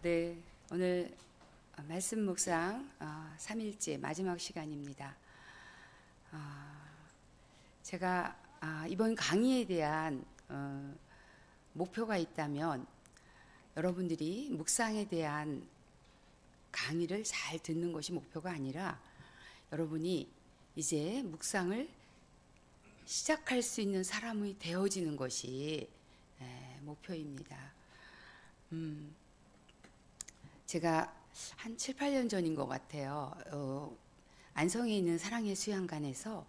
네, 오늘 말씀 묵상 3일째 마지막 시간입니다. 제가 이번 강의에 대한 목표가 있다면 여러분들이 묵상에 대한 강의를 잘 듣는 것이 목표가 아니라 여러분이 이제 묵상을 시작할 수 있는 사람이 되어지는 것이 목표입니다. 제가 한 7, 8년 전인 것 같아요. 안성에 있는 사랑의 수양관에서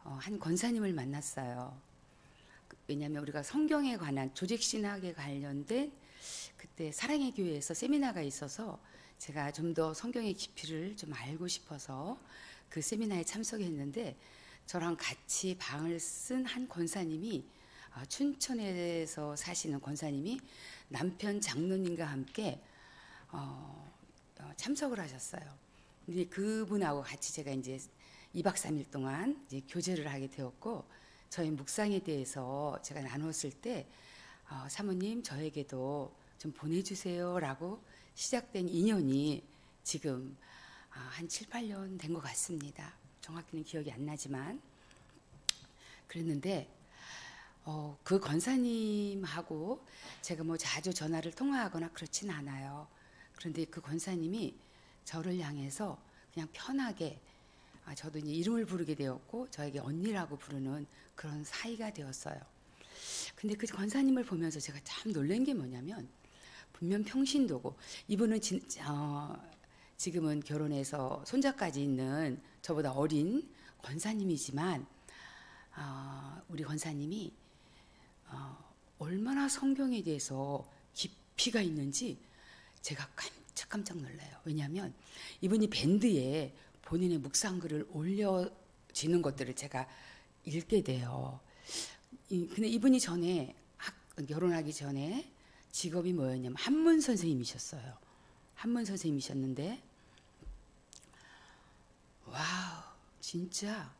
한 권사님을 만났어요. 왜냐하면 우리가 성경에 관한 조직신학에 관련된 그때 사랑의 교회에서 세미나가 있어서 제가 좀 더 성경의 깊이를 좀 알고 싶어서 그 세미나에 참석했는데 저랑 같이 방을 쓴 한 권사님이 춘천에서 사시는 권사님이 남편 장로님과 함께 참석을 하셨어요. 근데 그분하고 같이 제가 이제 2박 3일 동안 이제 교제를 하게 되었고 저희 묵상에 대해서 제가 나눴을 때 사모님 저에게도 좀 보내주세요라고 시작된 인연이 지금 한 7, 8년 된 것 같습니다. 정확히는 기억이 안 나지만 그랬는데 그 권사님하고 제가 뭐 자주 전화를 통화하거나 그렇진 않아요. 그런데 그 권사님이 저를 향해서 그냥 편하게 저도 이제 이름을 부르게 되었고 저에게 언니라고 부르는 그런 사이가 되었어요. 근데 그 권사님을 보면서 제가 참 놀란 게 뭐냐면 분명 평신도고 이분은 지금은 결혼해서 손자까지 있는 저보다 어린 권사님이지만 우리 권사님이 얼마나 성경에 대해서 깊이가 있는지 제가 깜짝 놀라요. 왜냐하면 이분이 밴드에 본인의 묵상글을 올려지는 것들을 제가 읽게 돼요. 근데 이분이 전에 결혼하기 전에 직업이 뭐였냐면 한문 선생님이셨어요. 한문 선생님이셨는데 와우 진짜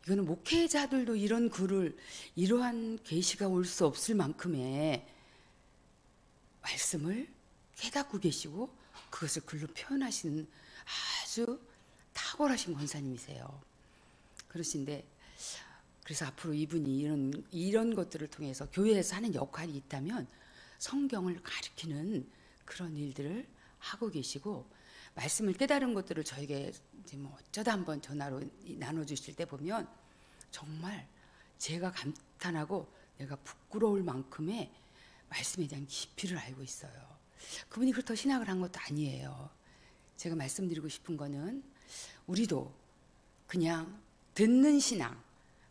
이거는 목회자들도 이런 글을 이러한 계시가 올 수 없을 만큼의 말씀을 깨닫고 계시고 그것을 글로 표현하시는 아주 탁월하신 권사님이세요. 그러신데 그래서 앞으로 이분이 이런 것들을 통해서 교회에서 하는 역할이 있다면 성경을 가르치는 그런 일들을 하고 계시고 말씀을 깨달은 것들을 저에게 이제 뭐 어쩌다 한번 전화로 나눠주실 때 보면 정말 제가 감탄하고 내가 부끄러울 만큼의 말씀에 대한 깊이를 알고 있어요. 그분이 그렇다고 신학을 한 것도 아니에요. 제가 말씀드리고 싶은 거는 우리도 그냥 듣는 신앙,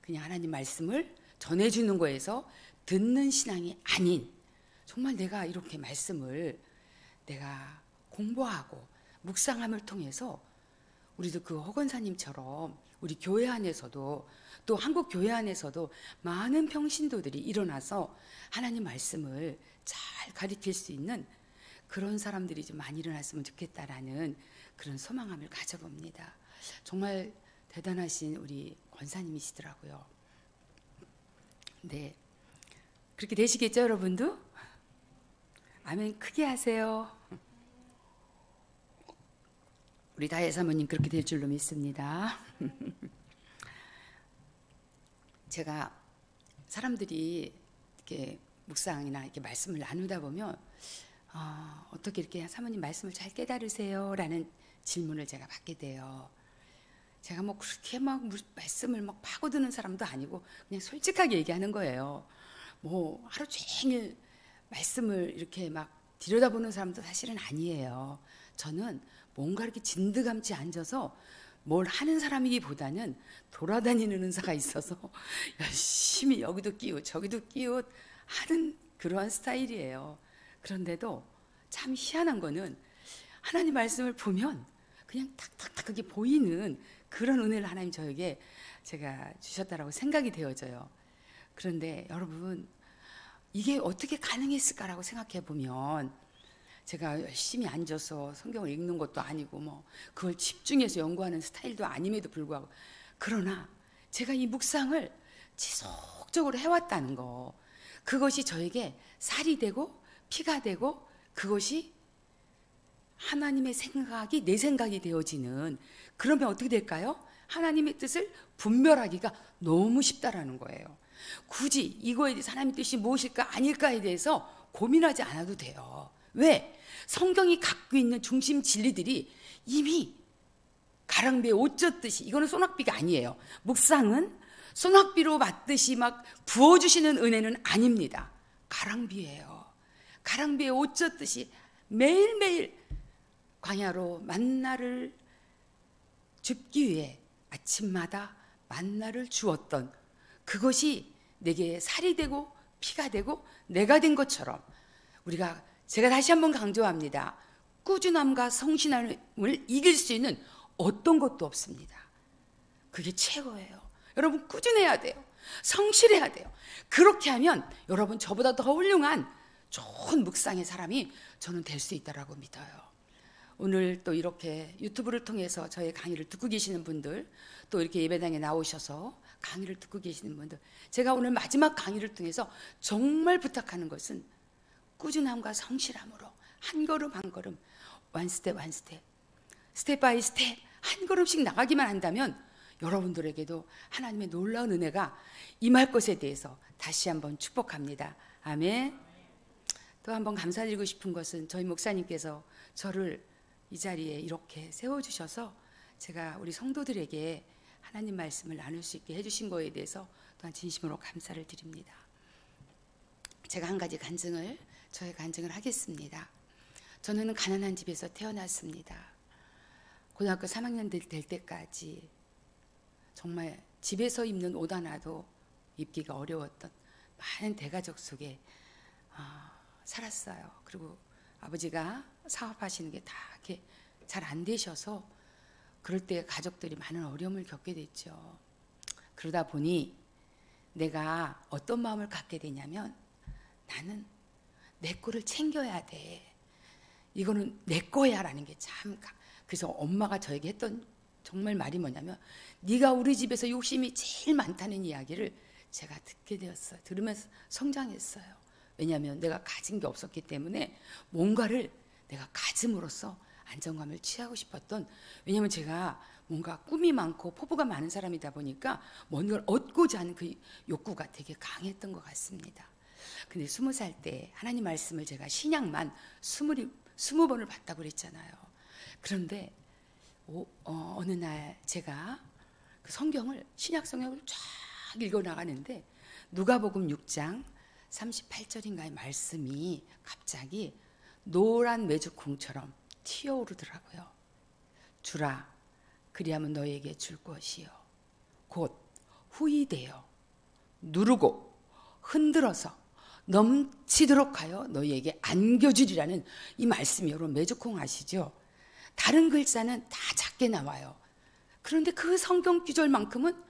그냥 하나님 말씀을 전해주는 거에서 듣는 신앙이 아닌 정말 내가 이렇게 말씀을 내가 공부하고 묵상함을 통해서 우리도 그 허건사님처럼 우리 교회 안에서도 또 한국 교회 안에서도 많은 평신도들이 일어나서 하나님 말씀을 잘 가르칠 수 있는 그런 사람들이 좀 많이 일어났으면 좋겠다라는 그런 소망함을 가져봅니다. 정말 대단하신 우리 권사님이시더라고요. 네, 그렇게 되시겠죠, 여러분도? 아멘 크게 하세요. 우리 다혜 사모님 그렇게 될 줄로 믿습니다. 제가 사람들이 이렇게 묵상이나 이렇게 말씀을 나누다 보면 어떻게 이렇게 사모님 말씀을 잘 깨달으세요? 라는 질문을 제가 받게 돼요. 제가 뭐 그렇게 막 말씀을 막 파고드는 사람도 아니고 그냥 솔직하게 얘기하는 거예요. 뭐 하루 종일 말씀을 이렇게 막 들여다보는 사람도 사실은 아니에요. 저는 뭔가 이렇게 진드감치 앉아서 뭘 하는 사람이기보다는 돌아다니는 은사가 있어서 열심히 여기도 끼웃 저기도 끼웃 하는 그러한 스타일이에요. 그런데도 참 희한한 거는 하나님 말씀을 보면 그냥 탁탁탁 그게 보이는 그런 은혜를 하나님 저에게 제가 주셨다라고 생각이 되어져요. 그런데 여러분 이게 어떻게 가능했을까라고 생각해 보면 제가 열심히 앉아서 성경을 읽는 것도 아니고 뭐 그걸 집중해서 연구하는 스타일도 아님에도 불구하고 그러나 제가 이 묵상을 지속적으로 해왔다는 거 그것이 저에게 살이 되고 피가 되고 그것이 하나님의 생각이 내 생각이 되어지는, 그러면 어떻게 될까요? 하나님의 뜻을 분별하기가 너무 쉽다라는 거예요. 굳이 이거에 대해서 하나님의 뜻이 무엇일까 아닐까에 대해서 고민하지 않아도 돼요. 왜? 성경이 갖고 있는 중심 진리들이 이미 가랑비에 옷 젖듯이, 이거는 소낙비가 아니에요. 묵상은 소낙비로 맞듯이 막 부어주시는 은혜는 아닙니다. 가랑비예요. 가랑비에 옷 젖듯이 매일매일 광야로 만나를 줍기 위해 아침마다 만나를 주었던 그것이 내게 살이 되고 피가 되고 내가 된 것처럼, 제가 다시 한번 강조합니다. 꾸준함과 성실함을 이길 수 있는 어떤 것도 없습니다. 그게 최고예요. 여러분 꾸준해야 돼요. 성실해야 돼요. 그렇게 하면 여러분 저보다 더 훌륭한 좋은 묵상의 사람이 저는 될 수 있다라고 믿어요. 오늘 또 이렇게 유튜브를 통해서 저의 강의를 듣고 계시는 분들, 또 이렇게 예배당에 나오셔서 강의를 듣고 계시는 분들, 제가 오늘 마지막 강의를 통해서 정말 부탁하는 것은 꾸준함과 성실함으로 한 걸음 한 걸음, 원 스텝 원 스텝, 스텝 바이 스텝 한 걸음씩 나가기만 한다면 여러분들에게도 하나님의 놀라운 은혜가 임할 것에 대해서 다시 한번 축복합니다. 아멘. 또 한번 감사드리고 싶은 것은 저희 목사님께서 저를 이 자리에 이렇게 세워주셔서 제가 우리 성도들에게 하나님 말씀을 나눌 수 있게 해주신 거에 대해서 또한 진심으로 감사를 드립니다. 제가 한 가지 저의 간증을 하겠습니다. 저는 가난한 집에서 태어났습니다. 고등학교 3학년 될 때까지 정말 집에서 입는 옷 하나도 입기가 어려웠던 많은 대가족 속에 살았어요. 그리고 아버지가 사업하시는 게 다 이렇게 잘 안 되셔서 그럴 때 가족들이 많은 어려움을 겪게 됐죠. 그러다 보니 내가 어떤 마음을 갖게 되냐면, 나는 내 거를 챙겨야 돼. 이거는 내 거야 라는 게 참. 그래서 엄마가 저에게 했던 정말 말이 뭐냐면, 네가 우리 집에서 욕심이 제일 많다는 이야기를 제가 듣게 되었어요. 들으면서 성장했어요. 왜냐하면 내가 가진 게 없었기 때문에 뭔가를 내가 가짐으로써 안정감을 취하고 싶었던, 왜냐하면 제가 뭔가 꿈이 많고 포부가 많은 사람이다 보니까 뭔가를 얻고자 하는 그 욕구가 되게 강했던 것 같습니다. 근데 20살 때 하나님 말씀을 제가 신약만 20번을 봤다고 그랬잖아요. 그런데 어느 날 제가 그 성경을, 신약 성경을 쫙 읽어 나가는데 누가복음 6장 38절인가의 말씀이 갑자기 노란 메주콩처럼 튀어오르더라고요. 주라, 그리하면 너에게 줄 것이요 곧 후히되어 누르고 흔들어서 넘치도록 하여 너희에게 안겨주리라는 이 말씀이, 여러분 메주콩 아시죠? 다른 글자는 다 작게 나와요. 그런데 그 성경 구절만큼은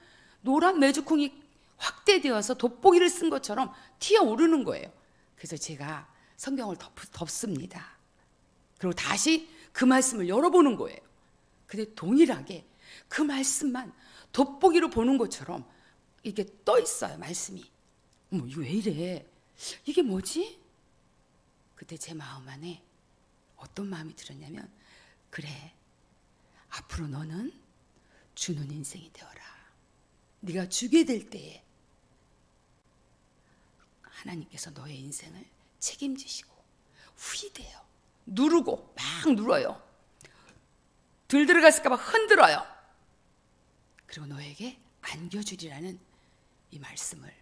노란 메주콩이 확대되어서 돋보기를 쓴 것처럼 튀어오르는 거예요. 그래서 제가 성경을 덮습니다. 그리고 다시 그 말씀을 열어보는 거예요. 근데 동일하게 그 말씀만 돋보기로 보는 것처럼 이렇게 떠 있어요, 말씀이. 어머, 이거 왜 이래? 이게 뭐지? 그때 제 마음 안에 어떤 마음이 들었냐면, 그래, 앞으로 너는 주는 인생이 되어라. 네가 주게 될 때에 하나님께서 너의 인생을 책임지시고 후히돼요. 누르고 막 눌러요. 들 들어갔을까 봐 흔들어요. 그리고 너에게 안겨주리라는 이 말씀을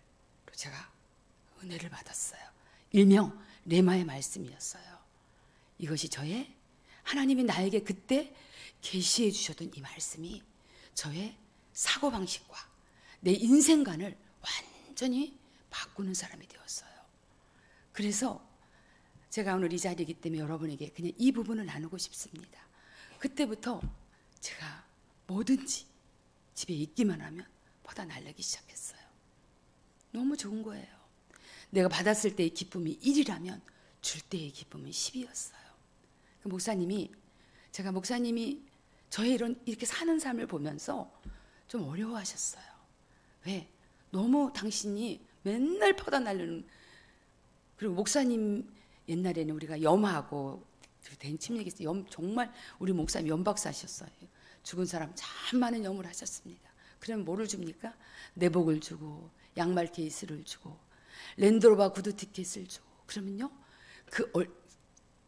제가 은혜를 받았어요. 일명 레마의 말씀이었어요. 이것이 저의, 하나님이 나에게 그때 계시해 주셨던 이 말씀이 저의 사고방식과 내 인생관을 완전히 바꾸는 사람이 되었어요. 그래서 제가 오늘 이 자리이기 때문에 여러분에게 그냥 이 부분을 나누고 싶습니다. 그때부터 제가 뭐든지 집에 있기만 하면 퍼다 날리기 시작했어요. 너무 좋은 거예요. 내가 받았을 때의 기쁨이 1이라면 줄 때의 기쁨은 10이었어요. 그 목사님이 저의 이렇게 사는 삶을 보면서 좀 어려워하셨어요. 왜? 너무 당신이 맨날 퍼다 날리는, 그리고 목사님 옛날에는 우리가 염하고 된침 얘기했어요. 정말 우리 목사님 염박사셨어요. 죽은 사람 참 많은 염을 하셨습니다. 그러면 뭐를 줍니까? 내복을 주고 양말 케이스를 주고 랜드로버 구두 티켓을 주고 그러면요 그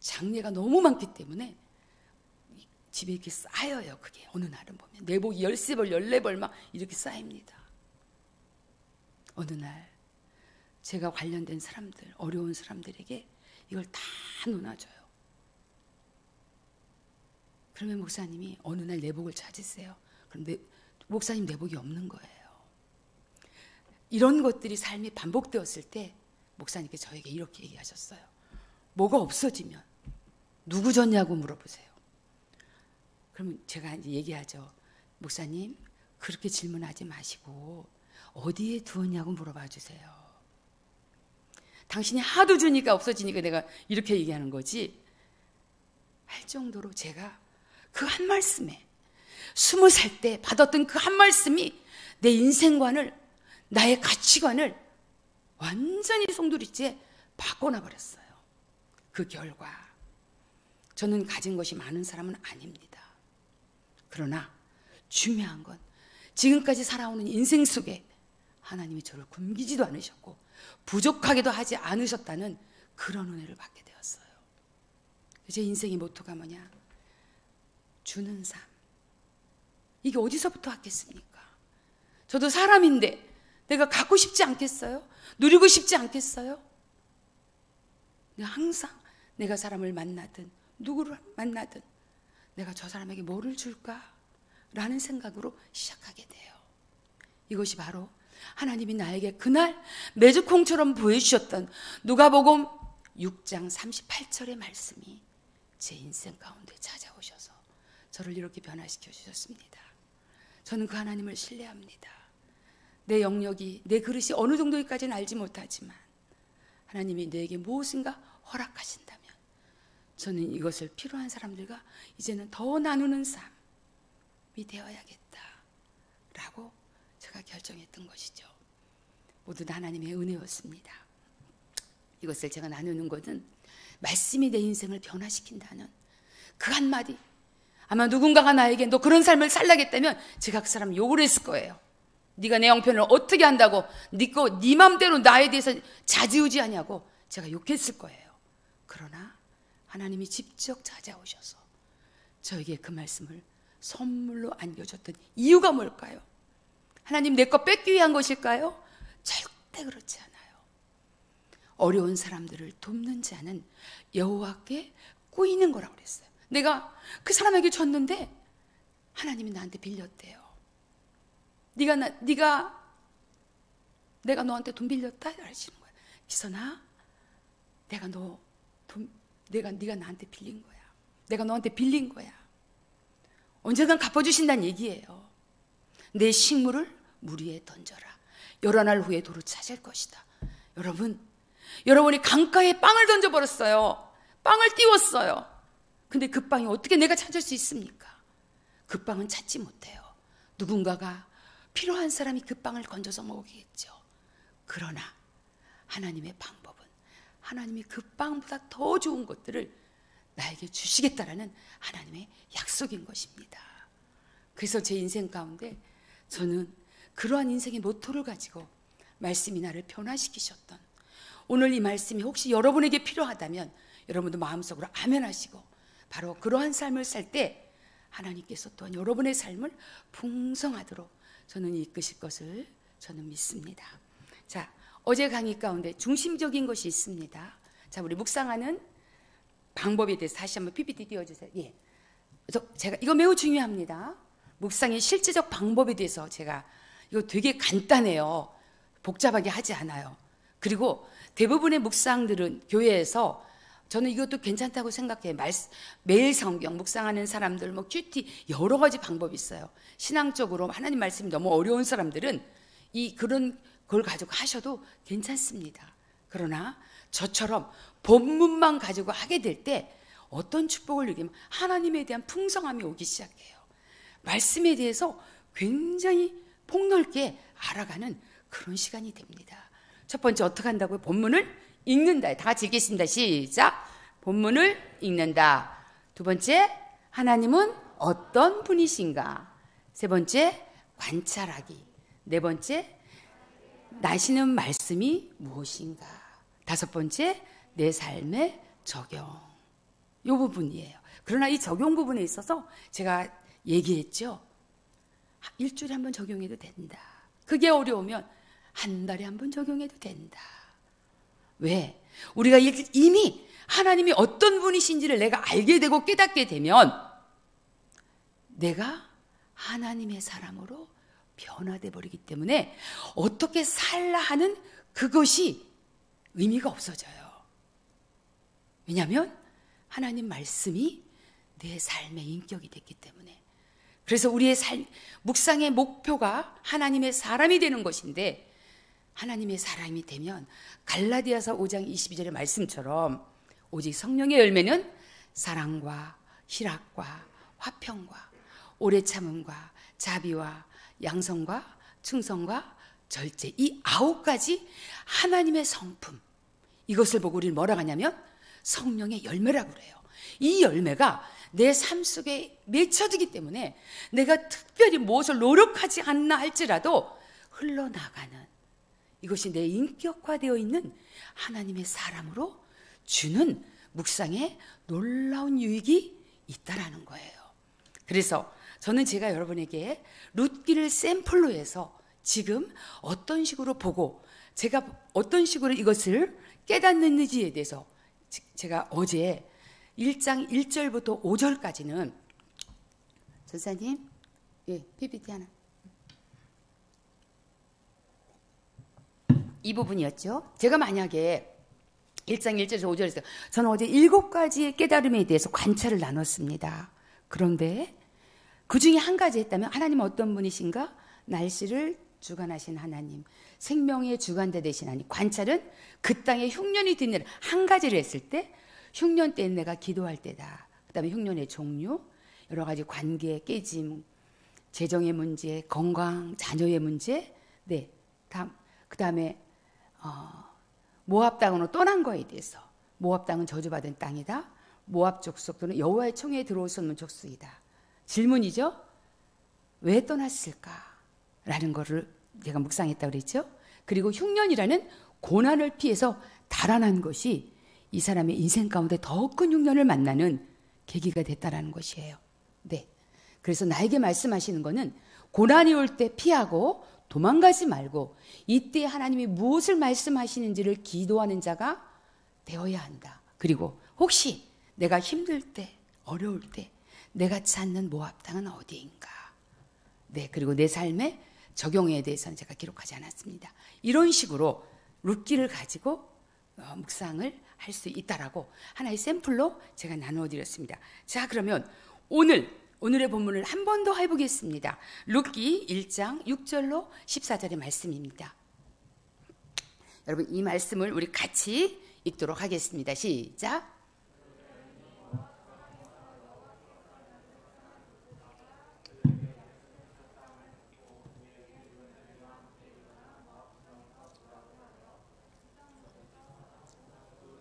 장례가 너무 많기 때문에 집에 이렇게 쌓여요. 그게 어느 날은 보면 내복이 13벌 14벌 막 이렇게 쌓입니다. 어느 날 제가 관련된 사람들 어려운 사람들에게 이걸 다 놓아줘요. 그러면 목사님이 어느 날 내복을 찾으세요. 그럼 목사님 내복이 없는 거예요. 이런 것들이 삶이 반복되었을 때 목사님께 저에게 이렇게 얘기하셨어요. 뭐가 없어지면 누구 줬냐고 물어보세요. 그러면 제가 이제 얘기하죠. 목사님 그렇게 질문하지 마시고 어디에 두었냐고 물어봐 주세요. 당신이 하도 주니까 없어지니까 내가 이렇게 얘기하는 거지 할 정도로 제가 그 한 말씀에 20살 때 받았던 그 한 말씀이 내 인생관을 나의 가치관을 완전히 송두리째 바꿔놔 버렸어요. 그 결과 저는 가진 것이 많은 사람은 아닙니다. 그러나 중요한 건 지금까지 살아오는 인생 속에 하나님이 저를 굶기지도 않으셨고 부족하게도 하지 않으셨다는 그런 은혜를 받게 되었어요. 제 인생의 모토가 뭐냐? 주는 삶. 이게 어디서부터 왔겠습니까? 저도 사람인데 내가 갖고 싶지 않겠어요? 누리고 싶지 않겠어요? 항상 내가 사람을 만나든 누구를 만나든 내가 저 사람에게 뭐를 줄까? 라는 생각으로 시작하게 돼요. 이것이 바로 하나님이 나에게 그날 메주콩처럼 보여주셨던 누가복음 6장 38절의 말씀이 제 인생 가운데 찾아오셔서 저를 이렇게 변화시켜 주셨습니다. 저는 그 하나님을 신뢰합니다. 내 영역이, 내 그릇이 어느 정도까지는 알지 못하지만 하나님이 내게 무엇인가 허락하신다면 저는 이것을 필요한 사람들과 이제는 더 나누는 삶이 되어야겠다라고 제가 결정했던 것이죠. 모두 다 하나님의 은혜였습니다. 이것을 제가 나누는 것은 말씀이 내 인생을 변화시킨다는 그 한마디. 아마 누군가가 나에게 너 그런 삶을 살라겠다면 제가 그 사람 욕을 했을 거예요. 네가 내 형편을 어떻게 한다고 네 맘대로 나에 대해서 좌지우지하냐고 제가 욕했을 거예요. 그러나 하나님이 직접 찾아오셔서 저에게 그 말씀을 선물로 안겨줬던 이유가 뭘까요? 하나님 내 거 뺏기 위한 것일까요? 절대 그렇지 않아요. 어려운 사람들을 돕는 자는 여호와께 꼬이는 거라고 그랬어요. 내가 그 사람에게 줬는데 하나님이 나한테 빌렸대요. 내가 너한테 돈 빌렸다 하시는 거예요. 기선아, 네가 나한테 빌린 거야. 내가 너한테 빌린 거야. 언젠간 갚아주신다는 얘기예요. 내 식물을 물 위에 던져라. 여러 날 후에 도로 찾을 것이다. 여러분이 강가에 빵을 던져버렸어요. 빵을 띄웠어요. 근데 그 빵이 어떻게 내가 찾을 수 있습니까? 그 빵은 찾지 못해요. 누군가가 필요한 사람이 그 빵을 건져서 먹겠죠. 그러나 하나님의 방법은 하나님이 그 빵보다 더 좋은 것들을 나에게 주시겠다라는 하나님의 약속인 것입니다. 그래서 제 인생 가운데 저는 그러한 인생의 모토를 가지고 말씀이 나를 변화시키셨던 오늘 이 말씀이 혹시 여러분에게 필요하다면 여러분도 마음속으로 아멘 하시고 바로 그러한 삶을 살 때 하나님께서 또한 여러분의 삶을 풍성하도록 저는 이끄실 것을 저는 믿습니다. 자, 어제 강의 가운데 중심적인 것이 있습니다. 자, 우리 묵상하는 방법에 대해서 다시 한번 PPT 띄워주세요. 예. 그래서 제가 이거 매우 중요합니다. 묵상의 실제적 방법에 대해서 제가 이거 되게 간단해요. 복잡하게 하지 않아요. 그리고 대부분의 묵상들은 교회에서 저는 이것도 괜찮다고 생각해요. 매일 성경 묵상하는 사람들, 큐티 여러 가지 방법이 있어요. 신앙적으로 하나님 말씀이 너무 어려운 사람들은 그런 걸 가지고 하셔도 괜찮습니다. 그러나 저처럼 본문만 가지고 하게 될 때 어떤 축복을 누리면 하나님에 대한 풍성함이 오기 시작해요. 말씀에 대해서 굉장히 폭넓게 알아가는 그런 시간이 됩니다. 첫 번째 어떻게 한다고요? 본문을 읽는다. 다 같이 읽겠습니다. 시작. 본문을 읽는다. 두 번째, 하나님은 어떤 분이신가. 세 번째, 관찰하기. 네 번째, 나시는 말씀이 무엇인가. 다섯 번째, 내 삶의 적용. 이 부분이에요. 그러나 이 적용 부분에 있어서 제가 얘기했죠. 일주일에 한 번 적용해도 된다. 그게 어려우면 한 달에 한 번 적용해도 된다. 왜? 우리가 이미 하나님이 어떤 분이신지를 내가 알게 되고 깨닫게 되면 내가 하나님의 사람으로 변화돼 버리기 때문에 어떻게 살라 하는 그것이 의미가 없어져요. 왜냐하면 하나님 말씀이 내 삶의 인격이 됐기 때문에. 그래서 우리의 묵상의 목표가 하나님의 사람이 되는 것인데, 하나님의 사람이 되면 갈라디아서 5장 22절의 말씀처럼 오직 성령의 열매는 사랑과 희락과 화평과 오래 참음과 자비와 양성과 충성과 절제, 이 9가지 하나님의 성품, 이것을 보고 우리는 뭐라고 하냐면 성령의 열매라고 그래요. 이 열매가 내 삶 속에 맺혀지기 때문에 내가 특별히 무엇을 노력하지 않나 할지라도 흘러나가는, 이것이 내 인격화되어 있는 하나님의 사람으로 주는 묵상에 놀라운 유익이 있다라는 거예요. 그래서 저는 제가 여러분에게 룻기를 샘플로 해서 지금 어떤 식으로 보고 제가 어떤 식으로 이것을 깨닫는지에 대해서 제가 어제 1장 1절부터 5절까지는 전사님, 예, PPT 하나. 이 부분이었죠. 제가 만약에 1장 1절에서 5절에서 저는 어제 7가지의 깨달음에 대해서 관찰을 나눴습니다. 그런데 그 중에 한 가지 했다면 하나님은 어떤 분이신가? 날씨를 주관하신 하나님, 생명의 주관자 되신 하나님. 관찰은 그 땅에 흉년이 드는 한 가지를 했을 때, 흉년 때는 내가 기도할 때다. 그 다음에 흉년의 종류, 여러 가지 관계 깨짐, 재정의 문제, 건강, 자녀의 문제, 네, 그 다음에 모압 땅으로 떠난 거에 대해서, 모압 땅은 저주받은 땅이다. 모압 족속들은 여호와의 총회에 들어올 수 없는 족속이다. 질문이죠. 왜 떠났을까라는 거를 제가 묵상했다고 그랬죠. 그리고 흉년이라는 고난을 피해서 달아난 것이 이 사람의 인생 가운데 더 큰 흉년을 만나는 계기가 됐다라는 것이에요. 네. 그래서 나에게 말씀하시는 거는 고난이 올 때 피하고 도망가지 말고 이때 하나님이 무엇을 말씀하시는지를 기도하는 자가 되어야 한다. 그리고 혹시 내가 힘들 때, 어려울 때 내가 찾는 모압 땅은 어디인가? 네, 그리고 내 삶의 적용에 대해서는 제가 기록하지 않았습니다. 이런 식으로 룻기를 가지고 묵상을 할 수 있다라고 하나의 샘플로 제가 나누어 드렸습니다. 자, 그러면 오늘의 본문을 한 번 더 해보겠습니다. 룻기 1장 6절로 14절의 말씀입니다. 여러분, 이 말씀을 우리 같이 읽도록 하겠습니다. 시작.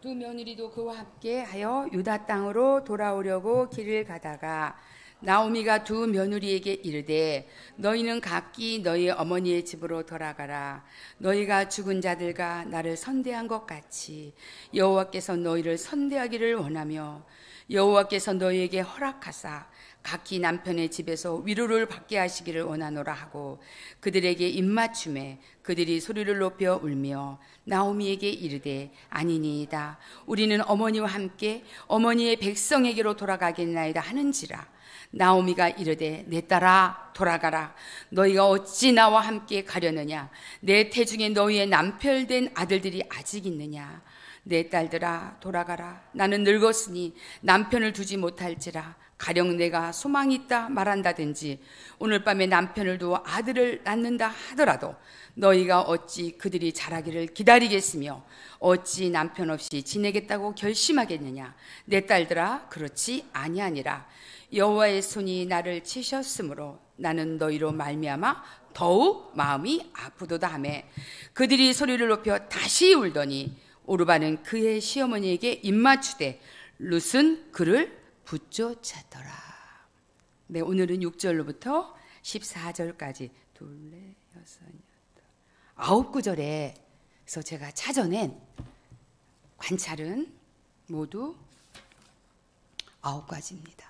두 며느리도 그와 함께 하여 유다 땅으로 돌아오려고 길을 가다가 나오미가 두 며느리에게 이르되 너희는 각기 너희 어머니의 집으로 돌아가라. 너희가 죽은 자들과 나를 선대한 것 같이 여호와께서 너희를 선대하기를 원하며 여호와께서 너희에게 허락하사 각기 남편의 집에서 위로를 받게 하시기를 원하노라 하고 그들에게 입맞춤에 그들이 소리를 높여 울며 나오미에게 이르되 아니니이다. 우리는 어머니와 함께 어머니의 백성에게로 돌아가겠나이다 하는지라. 나오미가 이르되 내 딸아 돌아가라. 너희가 어찌 나와 함께 가려느냐? 내 태중에 너희의 남편된 아들들이 아직 있느냐? 내 딸들아 돌아가라. 나는 늙었으니 남편을 두지 못할지라. 가령 내가 소망이 있다 말한다든지 오늘 밤에 남편을 두어 아들을 낳는다 하더라도 너희가 어찌 그들이 자라기를 기다리겠으며 어찌 남편 없이 지내겠다고 결심하겠느냐? 내 딸들아 그렇지 아니하니라. 여호와의 손이 나를 치셨으므로 나는 너희로 말미암아 더욱 마음이 아프도다 하매 그들이 소리를 높여 다시 울더니 오르바는 그의 시어머니에게 입맞추되 룻은 그를 붙쫓았더라. 네, 오늘은 6절로부터 14절까지 둘, 넷, 여섯, 여덟, 9구절에서 제가 찾아낸 관찰은 모두 9가지입니다.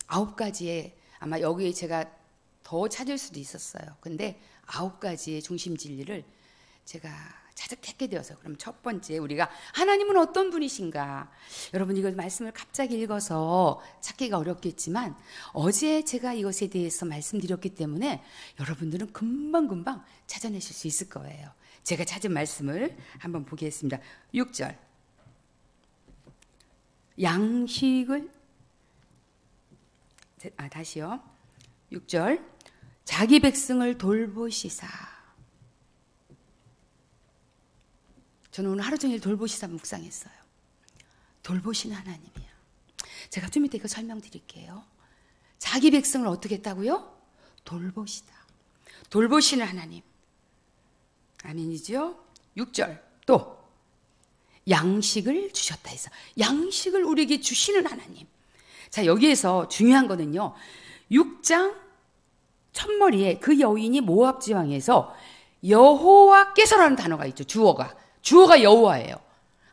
9가지에 아마 여기에 제가 더 찾을 수도 있었어요. 근데 9가지의 중심 진리를 제가 자작했게 되어서, 그럼 첫 번째, 우리가 하나님은 어떤 분이신가? 여러분, 이거 말씀을 갑자기 읽어서 찾기가 어렵겠지만 어제 제가 이것에 대해서 말씀드렸기 때문에 여러분들은 금방금방 찾아내실 수 있을 거예요. 제가 찾은 말씀을 한번 보겠습니다. 6절, 양식을, 다시요. 6절, 자기 백성을 돌보시사. 저는 오늘 하루 종일 돌보시사 묵상했어요. 돌보시는 하나님이야. 제가 좀 이따 이거 설명드릴게요. 자기 백성을 어떻게 했다고요? 돌보시다. 돌보시는 하나님. 아멘이죠? 6절, 또 양식을 주셨다 해서 양식을 우리에게 주시는 하나님. 자, 여기에서 중요한 거는요, 6장 첫머리에 그 여인이 모압 지방에서 여호와께서라는 단어가 있죠. 주어가 여호와예요.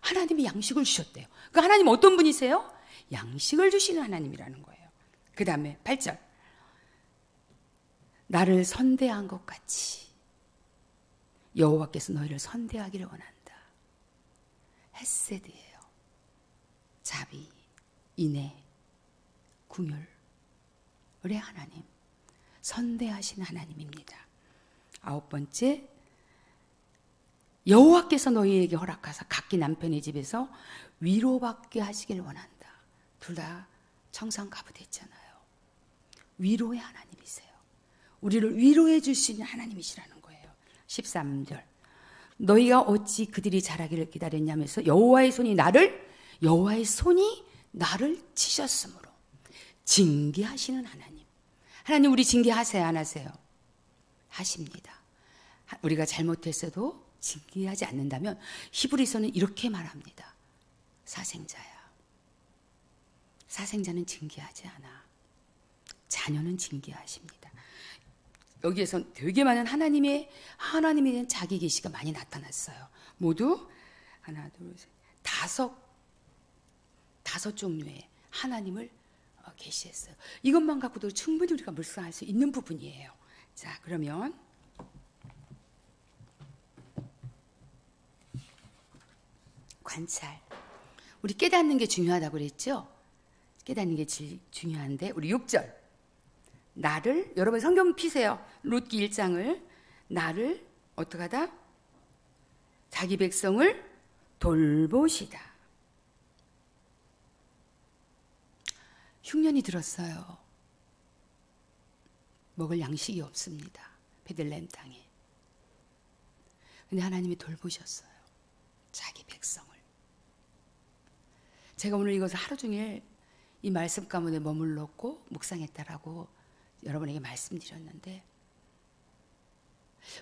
하나님이 양식을 주셨대요. 그 하나님 어떤 분이세요? 양식을 주시는 하나님이라는 거예요. 그 다음에 8절, 나를 선대한 것 같이 여호와께서 너희를 선대하기를 원한다. 헤세드예요. 자비, 인애, 긍휼, 우리 하나님, 선대하신 하나님입니다. 9번째, 여호와께서 너희에게 허락하사 각기 남편의 집에서 위로받게 하시길 원한다. 둘 다 청산가부됐잖아요. 위로의 하나님이세요. 우리를 위로해 주시는 하나님이시라는 거예요. 13절, 너희가 어찌 그들이 자라기를 기다렸냐면서 여호와의 손이 나를 치셨으므로. 징계하시는 하나님. 하나님, 우리 징계하세요, 안 하세요? 하십니다. 우리가 잘못했어도 징계하지 않는다면 히브리서는 이렇게 말합니다. 사생자야. 사생자는 징계하지 않아. 자녀는 징계하십니다. 여기에선 되게 많은 하나님에 대한 자기 계시가 많이 나타났어요. 모두 하나, 둘, 셋, 다섯 종류의 하나님을 계시했어요. 이것만 갖고도 충분히 우리가 묵상할 수 있는 부분이에요. 자, 그러면 관찰. 우리 깨닫는 게 중요하다고 그랬죠? 깨닫는 게 중요한데, 우리 6절. 나를, 여러분 성경 피세요. 룻기 1장을. 나를 어떻게 하다? 자기 백성을 돌보시다. 흉년이 들었어요. 먹을 양식이 없습니다. 베들레헴 땅에. 근데 하나님이 돌보셨어요. 자기 백성을. 제가 오늘 이것을 하루 종일 이 말씀 가운데 머물렀고 묵상했다라고 여러분에게 말씀드렸는데,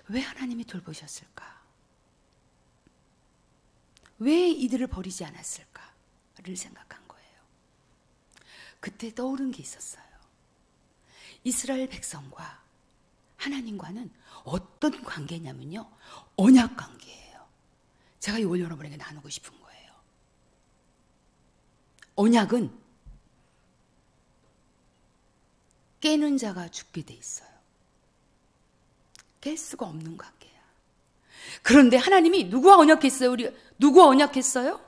왜 하나님이 돌보셨을까? 왜 이들을 버리지 않았을까를 생각한 거예요. 그때 떠오른 게 있었어요. 이스라엘 백성과 하나님과는 어떤 관계냐면요, 언약 관계예요. 제가 이걸 여러분에게 나누고 싶은 거예요. 언약은 깨는 자가 죽게 돼 있어요. 깰 수가 없는 관계야. 그런데 하나님이 누구와 언약했어요? 누구와 언약했어요?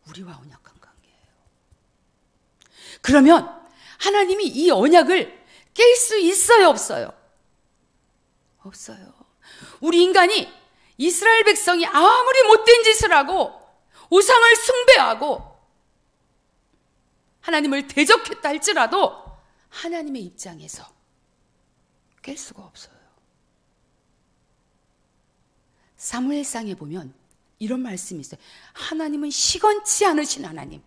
우리와 언약한 관계예요. 그러면 하나님이 이 언약을 깰 수 있어요, 없어요? 없어요. 우리 인간이, 이스라엘 백성이 아무리 못된 짓을 하고 우상을 숭배하고 하나님을 대적했다 할지라도 하나님의 입장에서 깰 수가 없어요. 사무엘상에 보면 이런 말씀이 있어요. 하나님은 시건치 않으신 하나님.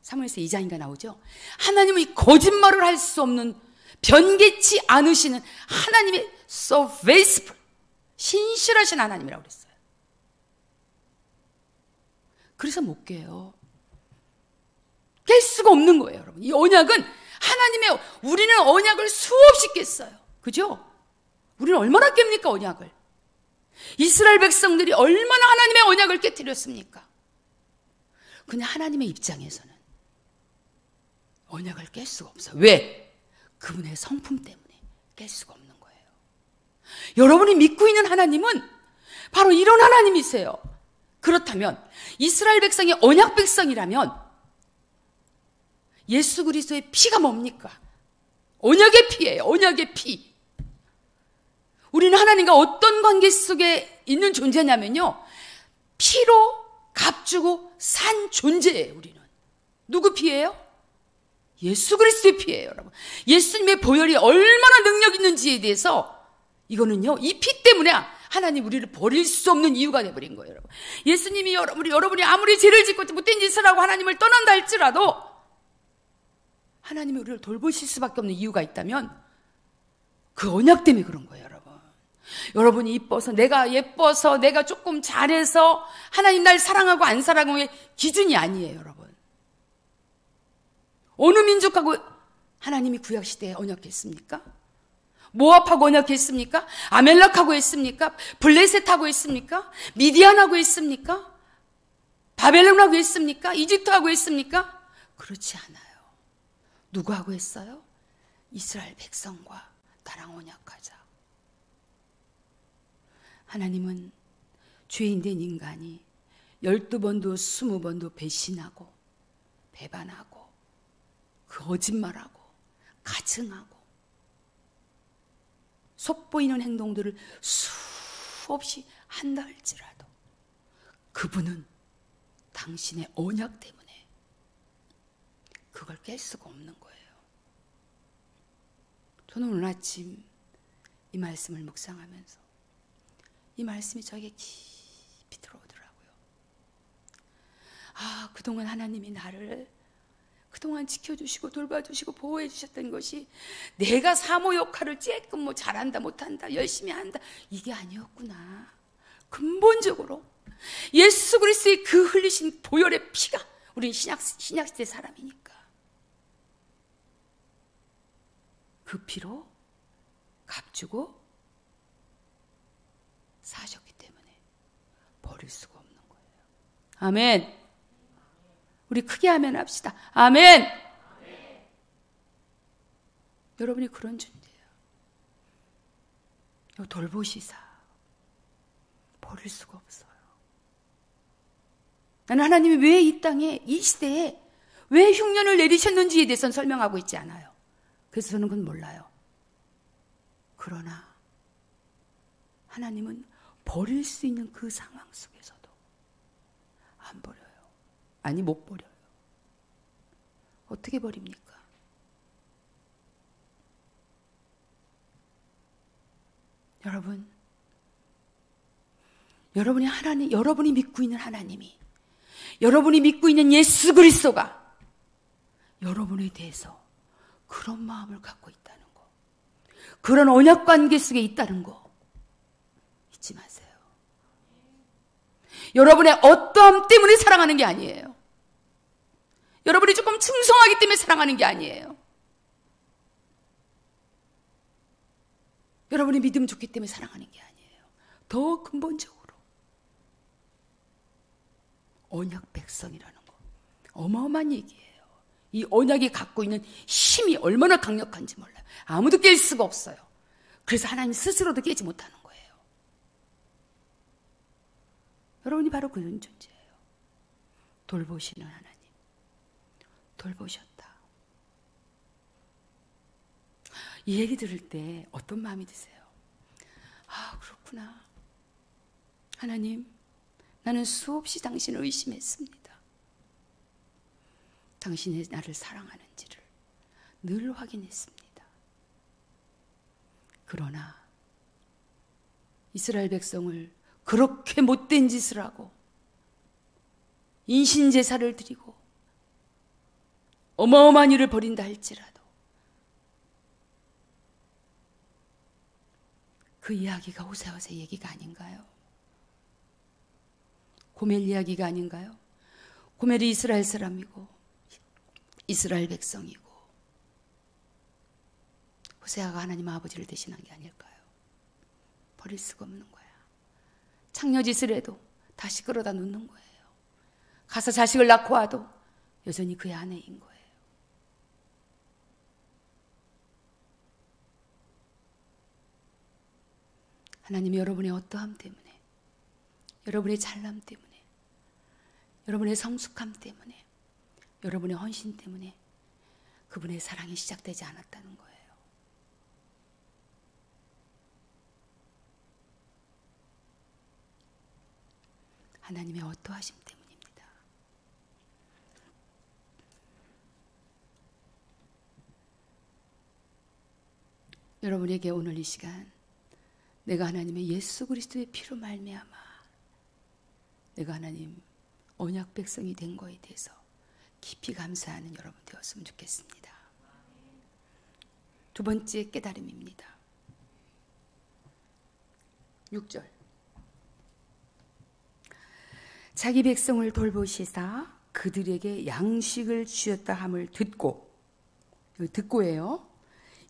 사무엘상 2장인가 나오죠. 하나님은 거짓말을 할 수 없는, 변개치 않으시는 하나님의, so faithful, 신실하신 하나님이라고 그랬어요. 그래서 못 깨요. 깰 수가 없는 거예요, 여러분. 이 언약은 하나님의, 우리는 언약을 수없이 깼어요. 그죠? 우리는 얼마나 깹니까, 언약을? 이스라엘 백성들이 얼마나 하나님의 언약을 깨뜨렸습니까? 그냥 하나님의 입장에서는 언약을 깰 수가 없어요. 왜? 그분의 성품 때문에 깰 수가 없는 거예요. 여러분이 믿고 있는 하나님은 바로 이런 하나님이세요. 그렇다면 이스라엘 백성이 언약 백성이라면 예수 그리스도의 피가 뭡니까? 언약의 피예요. 언약의 피. 우리는 하나님과 어떤 관계 속에 있는 존재냐면요, 피로 값주고 산 존재예요. 우리는 누구 피예요? 예수 그리스도의 피예요, 여러분. 예수님의 보혈이 얼마나 능력 있는지에 대해서 이거는요, 이 피 때문에 하나님 우리를 버릴 수 없는 이유가 돼버린 거예요, 여러분. 예수님이 여러분이 아무리 죄를 짓고 못된 짓을 하고 하나님을 떠난다 할지라도 하나님이 우리를 돌보실 수밖에 없는 이유가 있다면 그 언약 때문에 그런 거예요, 여러분. 여러분이 이뻐서, 내가 예뻐서, 내가 조금 잘해서 하나님 날 사랑하고 안 사랑하고의 기준이 아니에요, 여러분. 어느 민족하고 하나님이 구약시대에 언약했습니까? 모압하고 언약했습니까? 아멜렉하고 했습니까? 블레셋하고 했습니까? 미디안하고 했습니까? 바벨론하고 했습니까? 이집트하고 했습니까? 그렇지 않아요. 누구하고 했어요? 이스라엘 백성과 나랑 언약하자. 하나님은 죄인된 인간이 12번도 20번도 배신하고 배반하고 거짓말하고 가증하고 속보이는 행동들을 수없이 한다 할지라도 그분은 당신의 언약 때문에 그걸 깰 수가 없는 거예요. 저는 오늘 아침 이 말씀을 묵상하면서 이 말씀이 저에게 깊이 들어오더라고요. 아, 그동안 하나님이 나를 그동안 지켜주시고 돌봐주시고 보호해 주셨던 것이 내가 사모 역할을 조금 뭐 잘한다 못한다 열심히 한다 이게 아니었구나. 근본적으로 예수 그리스도의 그 흘리신 보혈의 피가, 우리는 신약시대 사람이니까 그 피로 값주고 사셨기 때문에 버릴 수가 없는 거예요. 아멘. 우리 크게 아멘 합시다. 아멘. 여러분이 그런 존재예요. 돌보시사 버릴 수가 없어요. 나는 하나님이 왜 이 땅에, 이 시대에 왜 흉년을 내리셨는지에 대해서는 설명하고 있지 않아요. 그래서 저는 그건 몰라요. 그러나 하나님은 버릴 수 있는 그 상황 속에서도 안 버려요. 아니, 못 버려요. 어떻게 버립니까? 여러분, 여러분이 믿고 있는 하나님이, 여러분이 믿고 있는 예수 그리스도가 여러분에 대해서 그런 마음을 갖고 있다는 거, 그런 언약 관계 속에 있다는 거 잊지 마세요. 여러분의 어떠함 때문에 사랑하는 게 아니에요. 여러분이 조금 충성하기 때문에 사랑하는 게 아니에요. 여러분이 믿음 좋기 때문에 사랑하는 게 아니에요. 더 근본적으로 언약 백성이라는 거 어마어마한 얘기예요. 이 언약이 갖고 있는 힘이 얼마나 강력한지 몰라요. 아무도 깰 수가 없어요. 그래서 하나님 스스로도 깨지 못하는 거예요. 여러분이 바로 그런 존재예요. 돌보시는 하나님. 돌보셨다. 이 얘기 들을 때 어떤 마음이 드세요? 아, 그렇구나. 하나님, 나는 수없이 당신을 의심했습니다. 당신이 나를 사랑하는지를 늘 확인했습니다. 그러나 이스라엘 백성을 그렇게 못된 짓을 하고 인신제사를 드리고 어마어마한 일을 벌인다 할지라도 그 이야기가 호세아세 얘기가 아닌가요? 고멜 이야기가 아닌가요? 고멜이 이스라엘 사람이고 이스라엘 백성이고 호세아가 하나님 아버지를 대신한 게 아닐까요? 버릴 수가 없는 거야. 창녀짓을 해도 다시 끌어다 놓는 거예요. 가서 자식을 낳고 와도 여전히 그의 아내인 거예요. 하나님이 여러분의 어떠함 때문에, 여러분의 잘남 때문에, 여러분의 성숙함 때문에, 여러분의 헌신 때문에 그분의 사랑이 시작되지 않았다는 거예요. 하나님의 어떠하심 때문입니다. 여러분에게 오늘 이 시간 내가 하나님의 예수 그리스도의 피로 말미암아 내가 하나님 언약 백성이 된 거에 대해서 깊이 감사하는 여러분 되었으면 좋겠습니다. 두 번째 깨달음입니다. 6절. 자기 백성을 돌보시사 그들에게 양식을 주셨다 함을 듣고예요.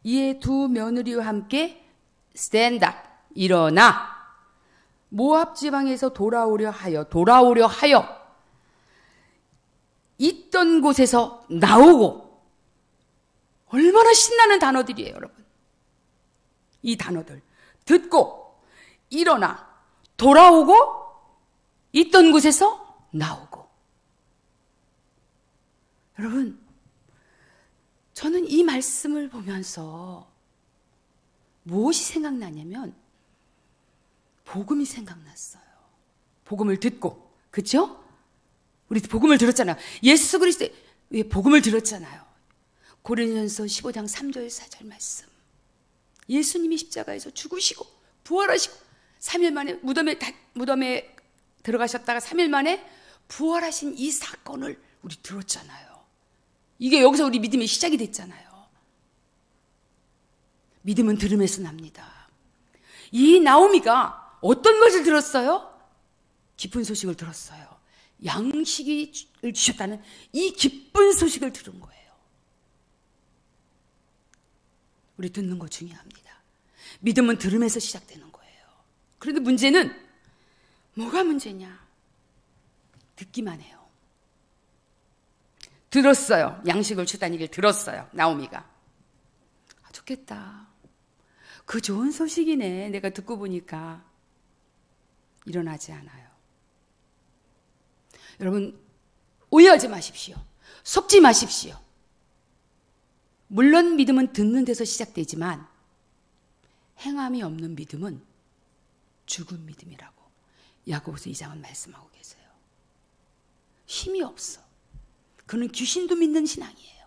이에 두 며느리와 함께 stand up, 일어나 모압 지방에서 돌아오려 하여 있던 곳에서 나오고. 얼마나 신나는 단어들이에요, 여러분. 이 단어들 듣고 일어나 돌아오고 있던 곳에서 나오고. 여러분, 저는 이 말씀을 보면서 무엇이 생각나냐면 복음이 생각났어요. 복음을 듣고, 그렇죠? 우리 복음을 들었잖아요. 예수 그리스도의 복음을 들었잖아요. 고린도전서 15장 3절 4절 말씀. 예수님이 십자가에서 죽으시고 부활하시고 3일 만에 무덤에 들어가셨다가 3일 만에 부활하신 이 사건을 우리 들었잖아요. 이게 여기서 우리 믿음의 시작이 됐잖아요. 믿음은 들음에서 납니다. 이 나오미가 어떤 것을 들었어요? 기쁜 소식을 들었어요. 양식을 주셨다는 이 기쁜 소식을 들은 거예요. 우리 듣는 거 중요합니다. 믿음은 들음에서 시작되는 거예요. 그런데 문제는 뭐가 문제냐? 듣기만 해요. 들었어요. 양식을 주다는 얘기를 들었어요. 나오미가. 좋겠다. 그 좋은 소식이네. 내가 듣고 보니까. 일어나지 않아요. 여러분, 오해하지 마십시오. 속지 마십시오. 물론 믿음은 듣는 데서 시작되지만 행함이 없는 믿음은 죽은 믿음이라고 야고보서 2장은 말씀하고 계세요. 힘이 없어. 그는 귀신도 믿는 신앙이에요.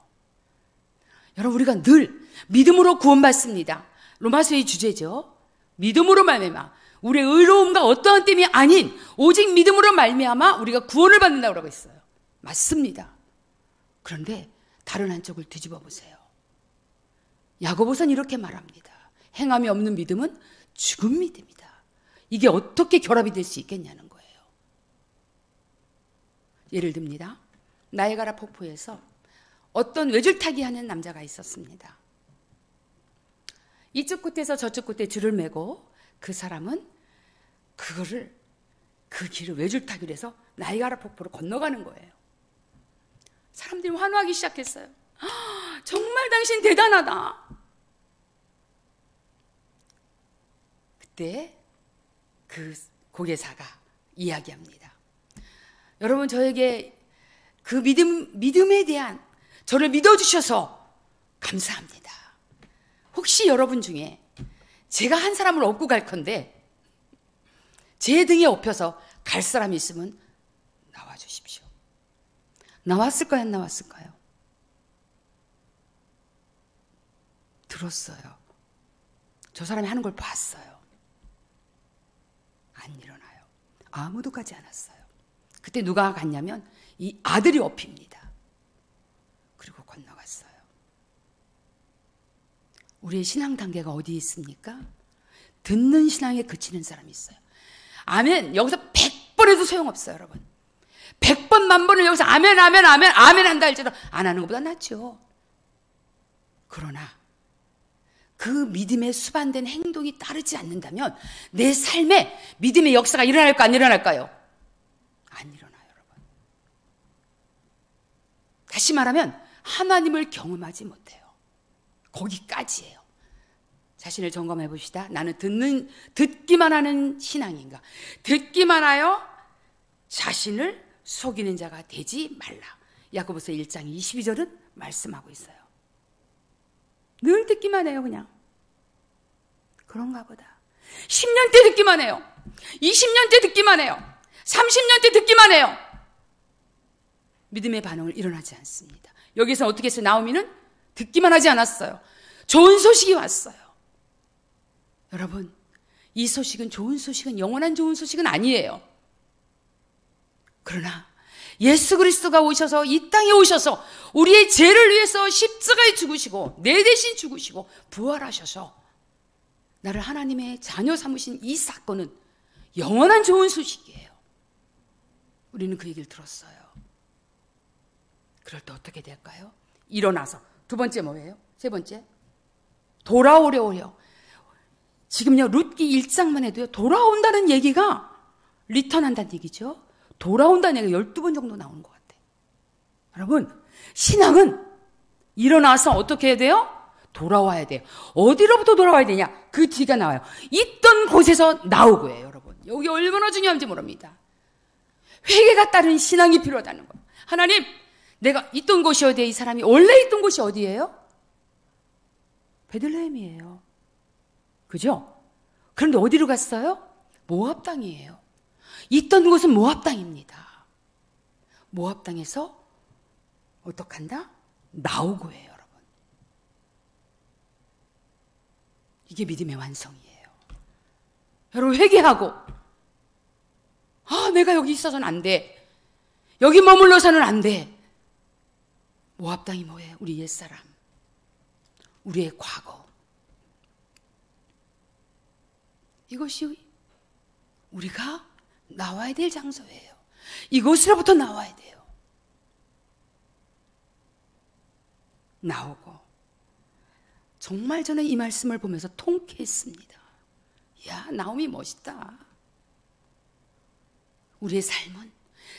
여러분, 우리가 늘 믿음으로 구원받습니다. 로마서의 주제죠. 믿음으로 말미암아 우리의 의로움과 어떠한 땜이 아닌 오직 믿음으로 말미암아 우리가 구원을 받는다고 하고 있어요. 맞습니다. 그런데 다른 한쪽을 뒤집어 보세요. 야고보서는 이렇게 말합니다. 행함이 없는 믿음은 죽은 믿음이다. 이게 어떻게 결합이 될 수 있겠냐는 거예요. 예를 듭니다. 나이아가라 폭포에서 어떤 외줄타기 하는 남자가 있었습니다. 이쪽 끝에서 저쪽 끝에 줄을 메고 그 사람은 그 길을 외줄타기로 해서 나이아가라 폭포로 건너가는 거예요. 사람들이 환호하기 시작했어요. 정말 당신 대단하다. 그때 그 고개사가 이야기합니다. 여러분, 저에게 그 믿음에 대한 저를 믿어주셔서 감사합니다. 혹시 여러분 중에 제가 한 사람을 업고 갈 건데 제 등에 업혀서 갈 사람이 있으면 나와주십시오. 나왔을까요? 안 나왔을까요? 들었어요. 저 사람이 하는 걸 봤어요. 안 일어나요. 아무도 가지 않았어요. 그때 누가 갔냐면 이 아들이 업힙니다. 그리고 건너갔어요. 우리의 신앙 단계가 어디에 있습니까? 듣는 신앙에 그치는 사람이 있어요. 아멘. 여기서 100번 해도 소용없어요, 여러분. 100번 만번을 여기서 아멘 아멘 아멘 아멘 한다 할지라도 안 하는 것보다 낫죠. 그러나 그 믿음에 수반된 행동이 따르지 않는다면 내 삶에 믿음의 역사가 일어날까 안 일어날까요? 안 일어나요, 여러분. 다시 말하면 하나님을 경험하지 못해요. 거기까지예요. 자신을 점검해 봅시다. 나는 듣기만 하는 신앙인가? 듣기만 하여 자신을 속이는 자가 되지 말라. 야고보서 1장 22절은 말씀하고 있어요. 늘 듣기만 해요, 그냥. 그런가 보다. 10년째 듣기만 해요. 20년째 듣기만 해요. 30년째 듣기만 해요. 믿음의 반응을 일어나지 않습니다. 여기서 어떻게 했어요? 나오미는 듣기만 하지 않았어요. 좋은 소식이 왔어요. 여러분, 이 소식은 좋은 소식은 영원한 좋은 소식은 아니에요. 그러나 예수 그리스도가 오셔서 이 땅에 오셔서 우리의 죄를 위해서 십자가에 죽으시고 내 대신 죽으시고 부활하셔서 나를 하나님의 자녀 삼으신 이 사건은 영원한 좋은 소식이에요. 우리는 그 얘기를 들었어요. 그럴 때 어떻게 될까요? 일어나서 두 번째 뭐예요? 세 번째 돌아오려오려. 지금요 룻기 1장만 해도요 돌아온다는 얘기가 리턴한다는 얘기죠. 돌아온다는 얘기가 12번 정도 나오는 것 같아요. 여러분, 신앙은 일어나서 어떻게 해야 돼요? 돌아와야 돼요. 어디로부터 돌아와야 되냐? 그 뒤가 나와요. 있던 곳에서 나오고예요, 여러분. 여기 얼마나 중요한지 모릅니다. 회개가 따른 신앙이 필요하다는 거예요. 하나님, 내가 있던 곳이 어디예요? 이 사람이 원래 있던 곳이 어디예요? 베들레헴이에요. 그죠? 그런데 어디로 갔어요? 모압 땅이에요. 있던 곳은 모압 땅입니다. 모압 땅에서 어떡한다? 나오고 해요, 여러분. 이게 믿음의 완성이에요. 여러분, 회개하고 내가 여기 있어서는 안 돼. 여기 머물러서는 안 돼. 모압 땅이 뭐예요? 우리 옛사람. 우리의 과거. 이것이 우리가 나와야 될 장소예요. 이곳으로부터 나와야 돼요. 나오고. 정말 저는 이 말씀을 보면서 통쾌했습니다. 야, 나오미 멋있다. 우리의 삶은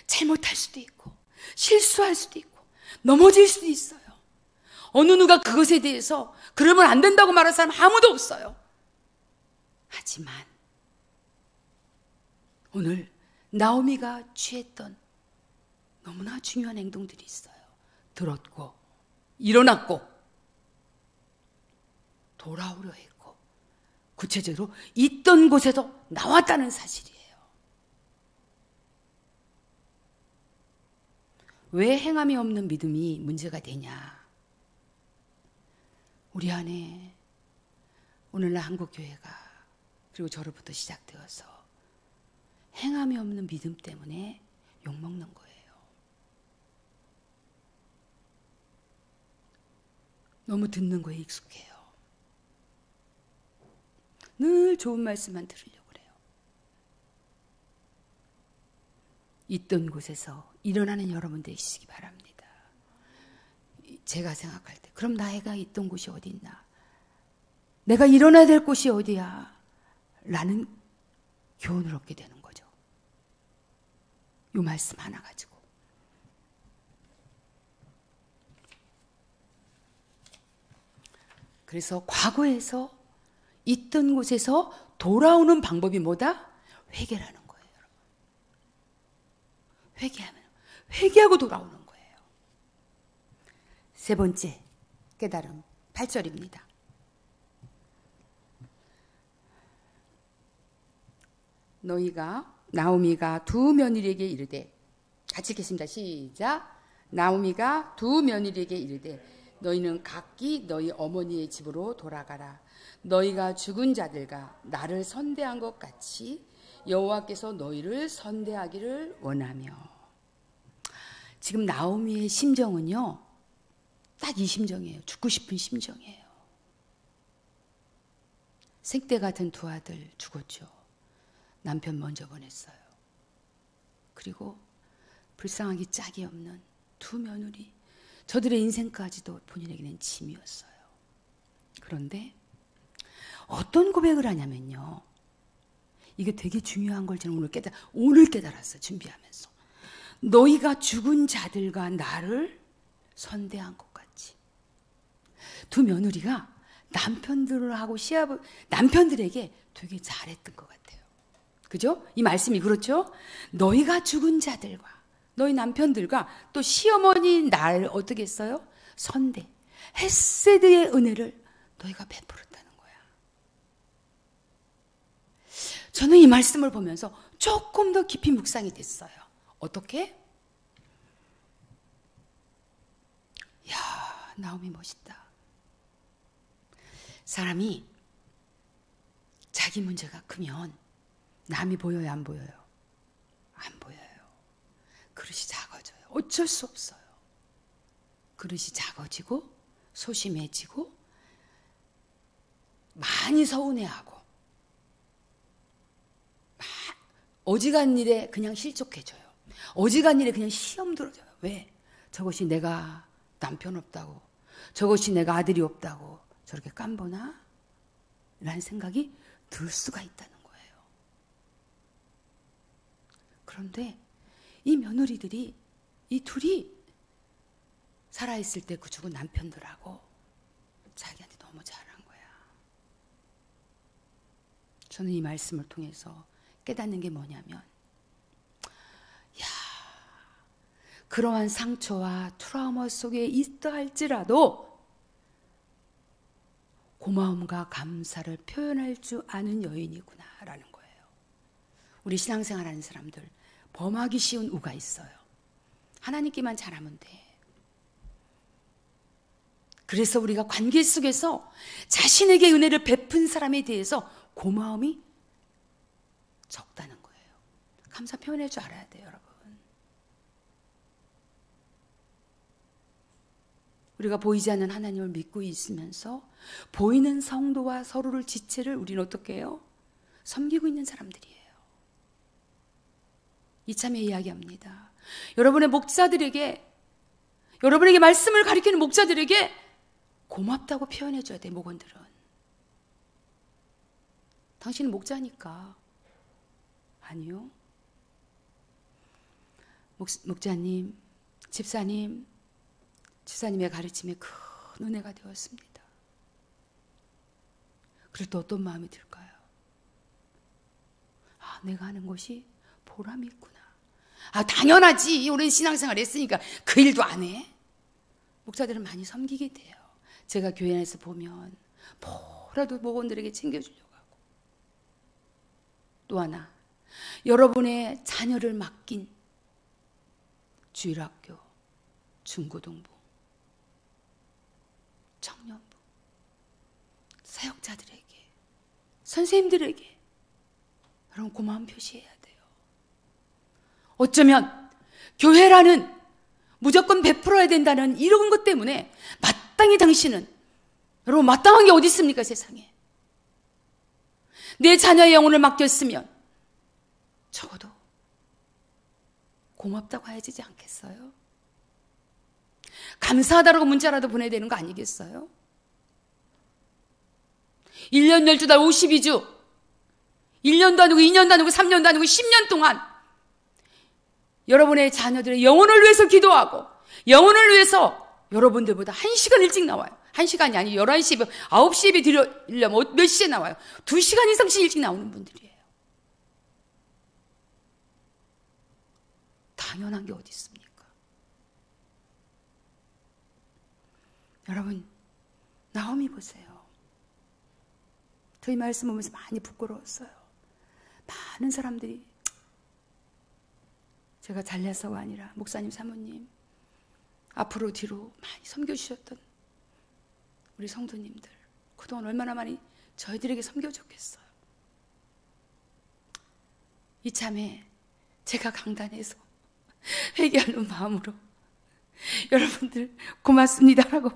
잘못할 수도 있고 실수할 수도 있고 넘어질 수도 있어요. 어느 누가 그것에 대해서 그러면 안 된다고 말할 사람 아무도 없어요. 하지만 오늘 나오미가 취했던 너무나 중요한 행동들이 있어요. 들었고 일어났고 돌아오려 했고 구체적으로 있던 곳에서 나왔다는 사실이에요. 왜 행함이 없는 믿음이 문제가 되냐? 우리 안에 오늘날 한국교회가 그리고 저로부터 시작되어서 행함이 없는 믿음 때문에 욕먹는 거예요. 너무 듣는 거에 익숙해요. 늘 좋은 말씀만 들으려고 그래요. 있던 곳에서 일어나는 여러분 되시기 바랍니다. 제가 생각할 때 그럼 나이가 있던 곳이 어디 있나? 내가 일어나야 될 곳이 어디야? 라는 교훈을 얻게 되는 거죠. 이 말씀 하나 가지고. 그래서 과거에서 있던 곳에서 돌아오는 방법이 뭐다? 회개라는 거예요, 여러분. 회개하고 돌아오는 거예요. 세 번째 깨달음 8절입니다. 나오미가 두 며느리에게 이르되, 같이 읽겠습니다. 시작. 나오미가 두 며느리에게 이르되 너희는 각기 너희 어머니의 집으로 돌아가라. 너희가 죽은 자들과 나를 선대한 것 같이 여호와께서 너희를 선대하기를 원하며. 지금 나오미의 심정은요, 딱 이 심정이에요. 죽고 싶은 심정이에요. 생때 같은 두 아들 죽었죠. 남편 먼저 보냈어요. 그리고 불쌍하기 짝이 없는 두 며느리, 저들의 인생까지도 본인에게는 짐이었어요. 그런데 어떤 고백을 하냐면요, 이게 되게 중요한 걸 저는 오늘 깨달았어요. 준비하면서. 너희가 죽은 자들과 나를 선대한 것 같이. 두 며느리가 남편들하고 남편들에게 되게 잘했던 것 같아요. 그죠? 이 말씀이 그렇죠? 너희가 죽은 자들과 너희 남편들과 또 시어머니 날 어떻게 했어요? 선대, 헤세드의 은혜를 너희가 베풀었다는 거야. 저는 이 말씀을 보면서 조금 더 깊이 묵상이 됐어요. 어떻게? 야, 나오미 멋있다. 사람이 자기 문제가 크면 남이 보여요, 안 보여요? 안 보여요. 그릇이 작아져요. 어쩔 수 없어요. 그릇이 작아지고 소심해지고 많이 서운해하고 어지간 일에 그냥 실족해져요. 어지간 일에 그냥 시험 들어져요. 왜? 저것이 내가 남편 없다고, 저것이 내가 아들이 없다고 저렇게 깜보나? 라는 생각이 들 수가 있다는 거예요. 그런데 이 며느리들이, 이 둘이 살아있을 때 그 죽은 남편들하고 자기한테 너무 잘한 거야. 저는 이 말씀을 통해서 깨닫는 게 뭐냐면, 야, 그러한 상처와 트라우마 속에 있다 할지라도 고마움과 감사를 표현할 줄 아는 여인이구나 라는 거예요. 우리 신앙생활하는 사람들 범하기 쉬운 우가 있어요. 하나님께만 잘하면 돼. 그래서 우리가 관계 속에서 자신에게 은혜를 베푼 사람에 대해서 고마움이 적다는 거예요. 감사 표현할 줄 알아야 돼요, 여러분. 우리가 보이지 않는 하나님을 믿고 있으면서 보이는 성도와 서로를 지체를 우리는 어떻게 해요? 섬기고 있는 사람들이에요. 이참에 이야기합니다. 여러분의 목사들에게, 여러분에게 말씀을 가리키는 목자들에게 고맙다고 표현해줘야 돼, 목원들은. 당신은 목자니까. 아니요. 목자님, 집사님의 가르침에 큰 은혜가 되었습니다. 그럴 때 어떤 마음이 들까요? 아, 내가 하는 것이 보람이 있구나. 아, 당연하지. 오랜 신앙생활 했으니까 그 일도 안 해. 목사들은 많이 섬기게 돼요. 제가 교회 안에서 보면 뭐라도 목원들에게 챙겨주려고 하고. 또 하나, 여러분의 자녀를 맡긴 주일학교, 중고등부, 청년부, 사역자들에게, 선생님들에게 여러분 고마움 표시해야 돼요. 어쩌면 교회라는 무조건 베풀어야 된다는 이런 것 때문에 마땅히 당신은, 여러분 마땅한 게 어디 있습니까, 세상에. 내 자녀의 영혼을 맡겼으면 적어도 고맙다고 해야 되지 않겠어요? 감사하다라고 문자라도 보내야 되는 거 아니겠어요? 1년 12달 52주 1년도 아니고 2년도 아니고 3년도 아니고 10년 동안 여러분의 자녀들의 영혼을 위해서 기도하고 영혼을 위해서 여러분들보다 1시간 일찍 나와요. 1시간이 아니고 11시, 9시 예배 드리려면 몇 시에 나와요? 2시간 이상씩 일찍 나오는 분들이에요. 당연한 게 어디 있습니까? 여러분, 나오미 보세요. 저희 말씀 보면서 많이 부끄러웠어요. 많은 사람들이, 제가 잘나서가 아니라 목사님, 사모님, 앞으로 뒤로 많이 섬겨주셨던 우리 성도님들, 그동안 얼마나 많이 저희들에게 섬겨줬겠어요. 이참에 제가 강단에서 회개하는 마음으로 여러분들 고맙습니다 하고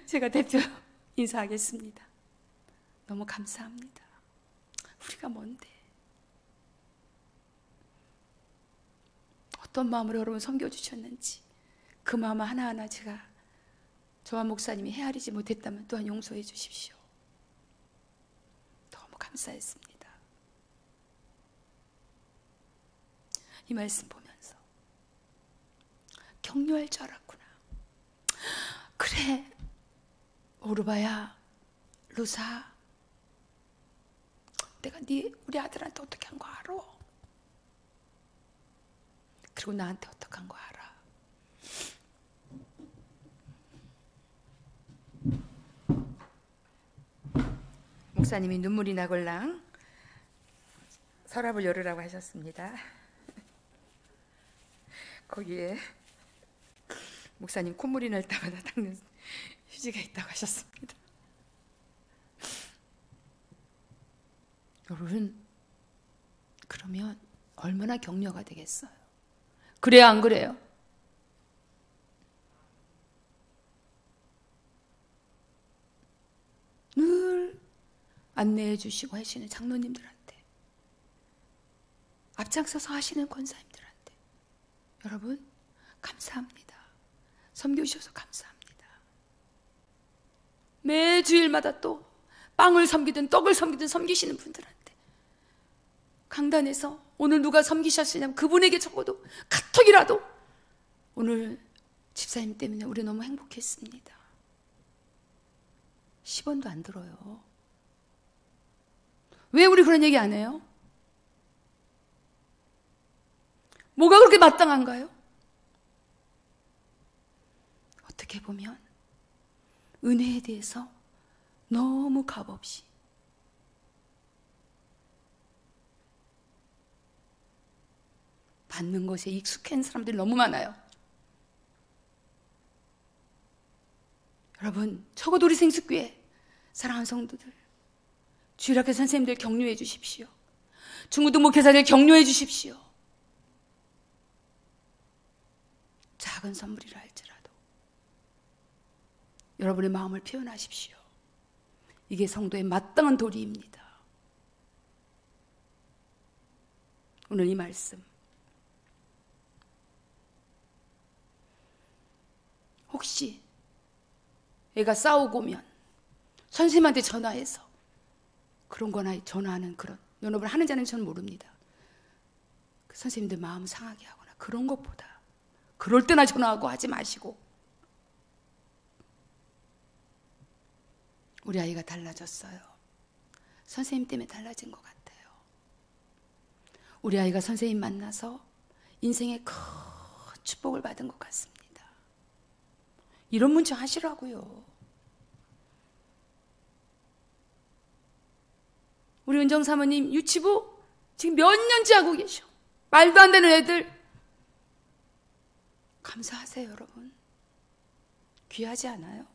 제가 대표 인사하겠습니다. 너무 감사합니다. 우리가 뭔데? 어떤 마음으로 여러분 섬겨주셨는지 그 마음 하나하나 제가 저와 목사님이 헤아리지 못했다면 또한 용서해 주십시오. 너무 감사했습니다. 이 말씀 보면서 격려할 줄 알았구나. 그래, 오르바야, 루사, 내가 우리 아들한테 어떻게 한 거 알아? 그리고 나한테 어떻게 한 거 알아? 목사님이 눈물이 나걸랑 서랍을 열으라고 하셨습니다. 거기에 목사님 콧물이 날 때마다 닦는 휴지가 있다고 하셨습니다. 여러분, 그러면 얼마나 격려가 되겠어요? 그래요, 안 그래요? 늘 안내해 주시고 하시는 장로님들한테, 앞장서서 하시는 권사님들한테 여러분 감사합니다. 섬겨주셔서 감사합니다. 매 주일마다 또 빵을 섬기든 떡을 섬기든 섬기시는 분들한테 강단에서 오늘 누가 섬기셨으냐면 그분에게 적어도 카톡이라도 오늘 집사님 때문에 우리 너무 행복했습니다. 10원도 안 들어요. 왜 우리 그런 얘기 안 해요? 뭐가 그렇게 마땅한가요? 어떻게 보면 은혜에 대해서 너무 값없이 받는 것에 익숙한 사람들이 너무 많아요. 여러분, 적어도 우리 생수교회 사랑하는 성도들, 주일학교 선생님들 격려해 주십시오. 중고등 목회자들 격려해 주십시오. 작은 선물이라 할지라도 여러분의 마음을 표현하십시오. 이게 성도의 마땅한 도리입니다. 오늘 이 말씀 혹시 애가 싸우고 오면 선생님한테 전화해서 그런 거나 전화하는 그런 연업을 하는 자는 저는 모릅니다. 그 선생님들 마음 상하게 하거나 그런 것보다 그럴 때나 전화하고 하지 마시고 우리 아이가 달라졌어요. 선생님 때문에 달라진 것 같아요. 우리 아이가 선생님 만나서 인생의 큰 축복을 받은 것 같습니다. 이런 문자 하시라고요. 우리 은정 사모님 유치부 지금 몇 년째 하고 계셔. 말도 안 되는 애들. 감사하세요, 여러분. 귀하지 않아요?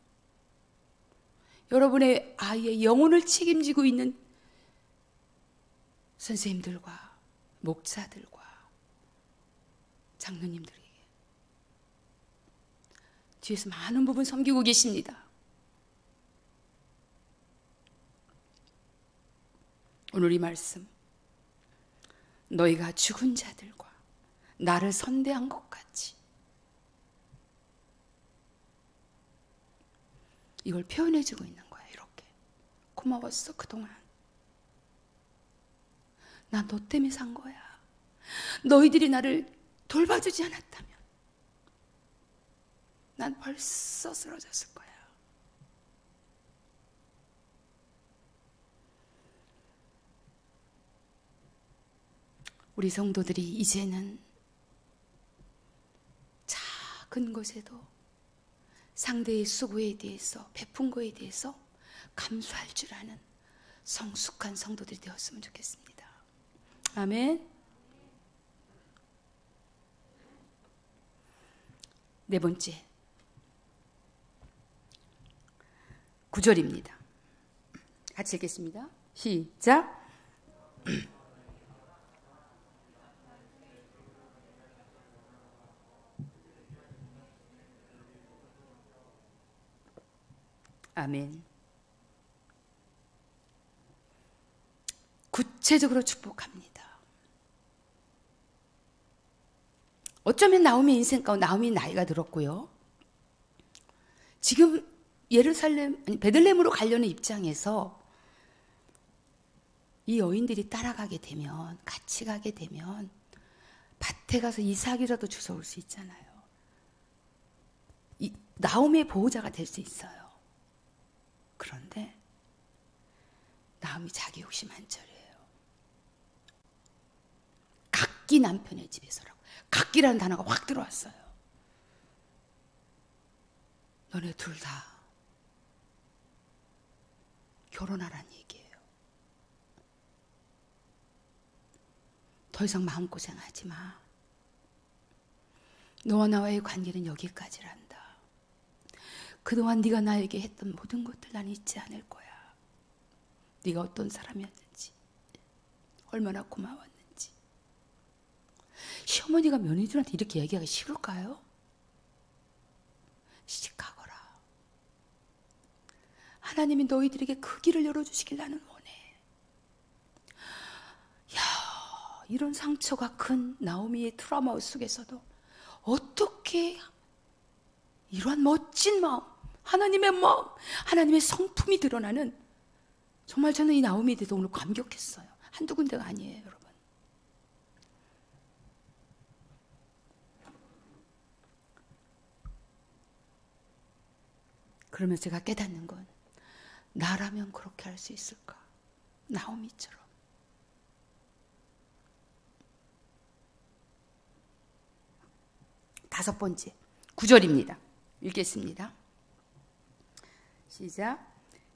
여러분의 아이의 영혼을 책임지고 있는 선생님들과 목사들과 장로님들에게 뒤에서 많은 부분 섬기고 계십니다. 오늘 이 말씀, 너희가 죽은 자들과 나를 선대한 것 같이, 이걸 표현해주고 있는 거예요. 이렇게 고마웠어. 그동안 나 너 때문에 산 거야. 너희들이 나를 돌봐주지 않았다면 난 벌써 쓰러졌을 거야. 우리 성도들이 이제는 작은 것에도 상대의 수고에 대해서, 베푼 거에 대해서 감수할 줄 아는 성숙한 성도들이 되었으면 좋겠습니다. 아멘. 네 번째, 9절입니다. 같이 읽겠습니다. 시작. 아멘. 구체적으로 축복합니다. 어쩌면 나오미 인생 가운데 나오미 나이가 들었고요. 지금 예루살렘, 아니 베들레헴으로 가려는 입장에서 이 여인들이 따라가게 되면, 같이 가게 되면 밭에 가서 이삭이라도 주워올 수 있잖아요. 나오미의 보호자가 될 수 있어요. 그런데 나오미 자기 욕심 한철이에요. 각기 남편의 집에서라고. 각기라는 단어가 확 들어왔어요. 너네 둘 다 결혼하라는 얘기예요. 더 이상 마음고생하지 마. 너와 나와의 관계는 여기까지란다. 그동안 네가 나에게 했던 모든 것들 난 잊지 않을 거야. 네가 어떤 사람이었는지, 얼마나 고마웠는지. 시어머니가 며느리들한테 이렇게 얘기하기 싫을까요? 시집가거라. 하나님이 너희들에게 그 길을 열어주시길 나는 원해. 야, 이런 상처가 큰 나오미의 트라우마 속에서도 어떻게 이러한 멋진 마음, 하나님의 마음, 하나님의 성품이 드러나는, 정말 저는 이 나오미에 대해서 오늘 감격했어요. 한두 군데가 아니에요, 여러분. 그러면서 제가 깨닫는 건, 나라면 그렇게 할 수 있을까? 나오미처럼. 다섯 번째, 9절입니다. 읽겠습니다. 시작.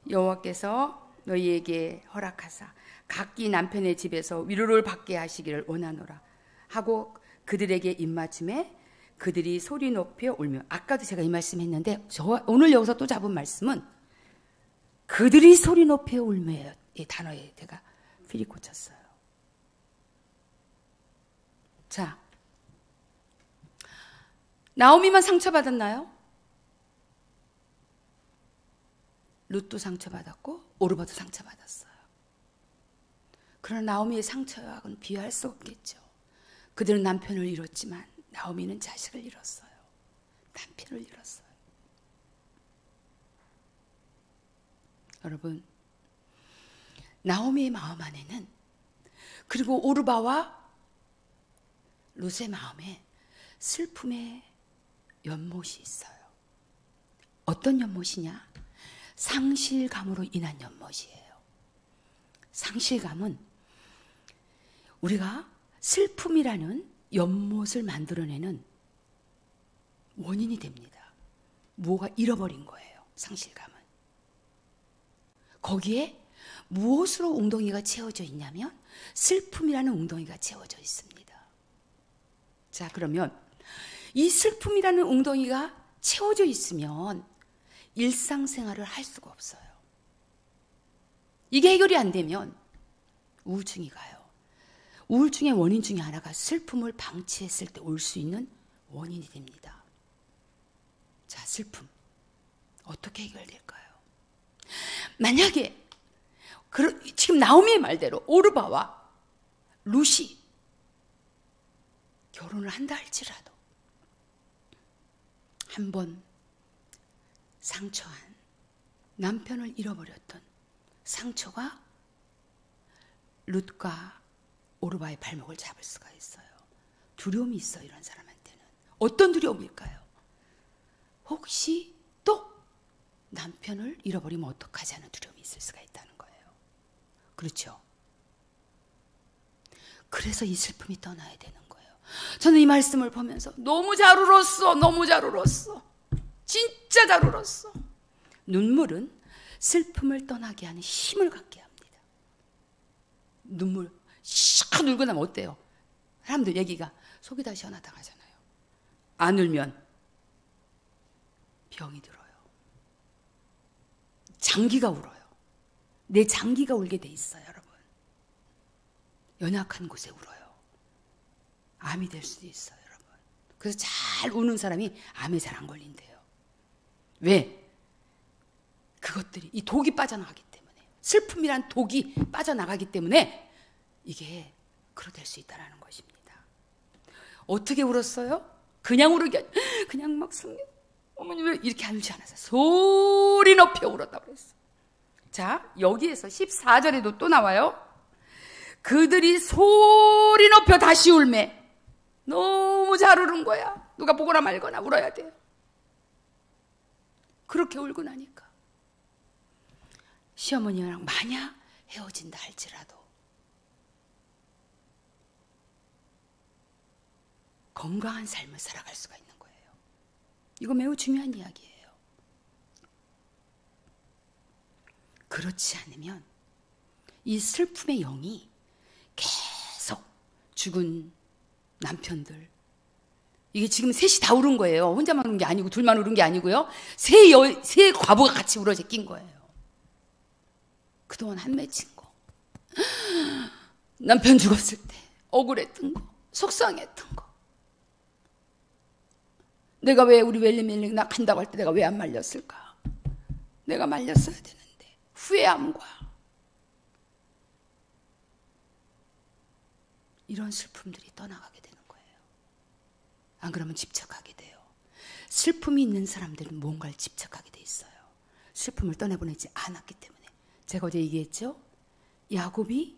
여호와께서 너희에게 허락하사 각기 남편의 집에서 위로를 받게 하시기를 원하노라 하고 그들에게 입맞춤에 그들이 소리 높여 울며. 아까도 제가 이 말씀했는데 오늘 여기서 또 잡은 말씀은 그들이 소리 높여 울며예요. 이 단어에 제가 필히 꽂혔어요. 자, 나오미만 상처받았나요? 룻도 상처받았고 오르바도 상처받았어요. 그러나 나오미의 상처와는 비교할 수 없겠죠. 그들은 남편을 잃었지만 나오미는 자식을 잃었어요. 남편을 잃었어요. 여러분, 나오미의 마음 안에는, 그리고 오르바와 룻의 마음에 슬픔의 연못이 있어요. 어떤 연못이냐? 상실감으로 인한 연못이에요. 상실감은 우리가 슬픔이라는 연못을 만들어내는 원인이 됩니다. 뭐가 잃어버린 거예요, 상실감은. 거기에 무엇으로 웅덩이가 채워져 있냐면 슬픔이라는 웅덩이가 채워져 있습니다. 자, 그러면 이 슬픔이라는 웅덩이가 채워져 있으면 일상생활을 할 수가 없어요. 이게 해결이 안 되면 우울증이 가요. 우울증의 원인 중에 하나가 슬픔을 방치했을 때 올 수 있는 원인이 됩니다. 자, 슬픔 어떻게 해결될까요? 만약에 지금 나오미의 말대로 오르바와 룻이 결혼을 한다 할지라도 한번 상처한, 남편을 잃어버렸던 상처가 룻과 오르바의 발목을 잡을 수가 있어요. 두려움이 있어, 이런 사람한테는. 어떤 두려움일까요? 혹시 또 남편을 잃어버리면 어떡하지 하는 두려움이 있을 수가 있다는 거예요. 그렇죠? 그래서 이 슬픔이 떠나야 되는 거예요. 저는 이 말씀을 보면서 너무 잘 울었어. 너무 잘 울었어. 진짜 잘 울었어. 눈물은 슬픔을 떠나게 하는 힘을 갖게 합니다. 눈물 샥 울고 나면 어때요? 사람들 얘기가 속이 다 시원하다고 하잖아요. 안 울면 병이 들어요. 장기가 울어요. 내 장기가 울게 돼 있어요, 여러분. 연약한 곳에 울어요. 암이 될 수도 있어요, 여러분. 그래서 잘 우는 사람이 암에 잘 안 걸린대요. 왜? 그것들이, 이 독이 빠져나가기 때문에, 슬픔이란 독이 빠져나가기 때문에 이게 그렇게 될 수 있다는 것입니다. 어떻게 울었어요? 그냥 울은 게 아니라 그냥 막 어머니 왜 이렇게 울지 않았어요? 소리 높여 울었다고 그랬어. 자, 여기에서 14절에도 또 나와요. 그들이 소리 높여 다시 울매. 너무 잘 울은 거야. 누가 보거나 말거나 울어야 돼요. 그렇게 울고 나니까 시어머니랑 만약 헤어진다 할지라도 건강한 삶을 살아갈 수가 있는 거예요. 이거 매우 중요한 이야기예요. 그렇지 않으면 이 슬픔의 영이 계속 죽은 남편들, 이게 지금 셋이 다 울은 거예요. 혼자만 울은 게 아니고 둘만 울은 게 아니고요. 세 과부가 같이 울어 제낀 거예요. 그동안 한 맺힌 거, 남편 죽었을 때 억울했던 거, 속상했던 거, 내가 왜 우리 웰리멜리 나 간다고 할 때 내가 왜 안 말렸을까? 내가 말렸어야 되는데 후회함과 이런 슬픔들이 떠나가게 되는 거예요. 안 그러면 집착하게 돼요. 슬픔이 있는 사람들은 뭔가를 집착하게 돼 있어요. 슬픔을 떠내보내지 않았기 때문에. 제가 어제 얘기했죠? 야곱이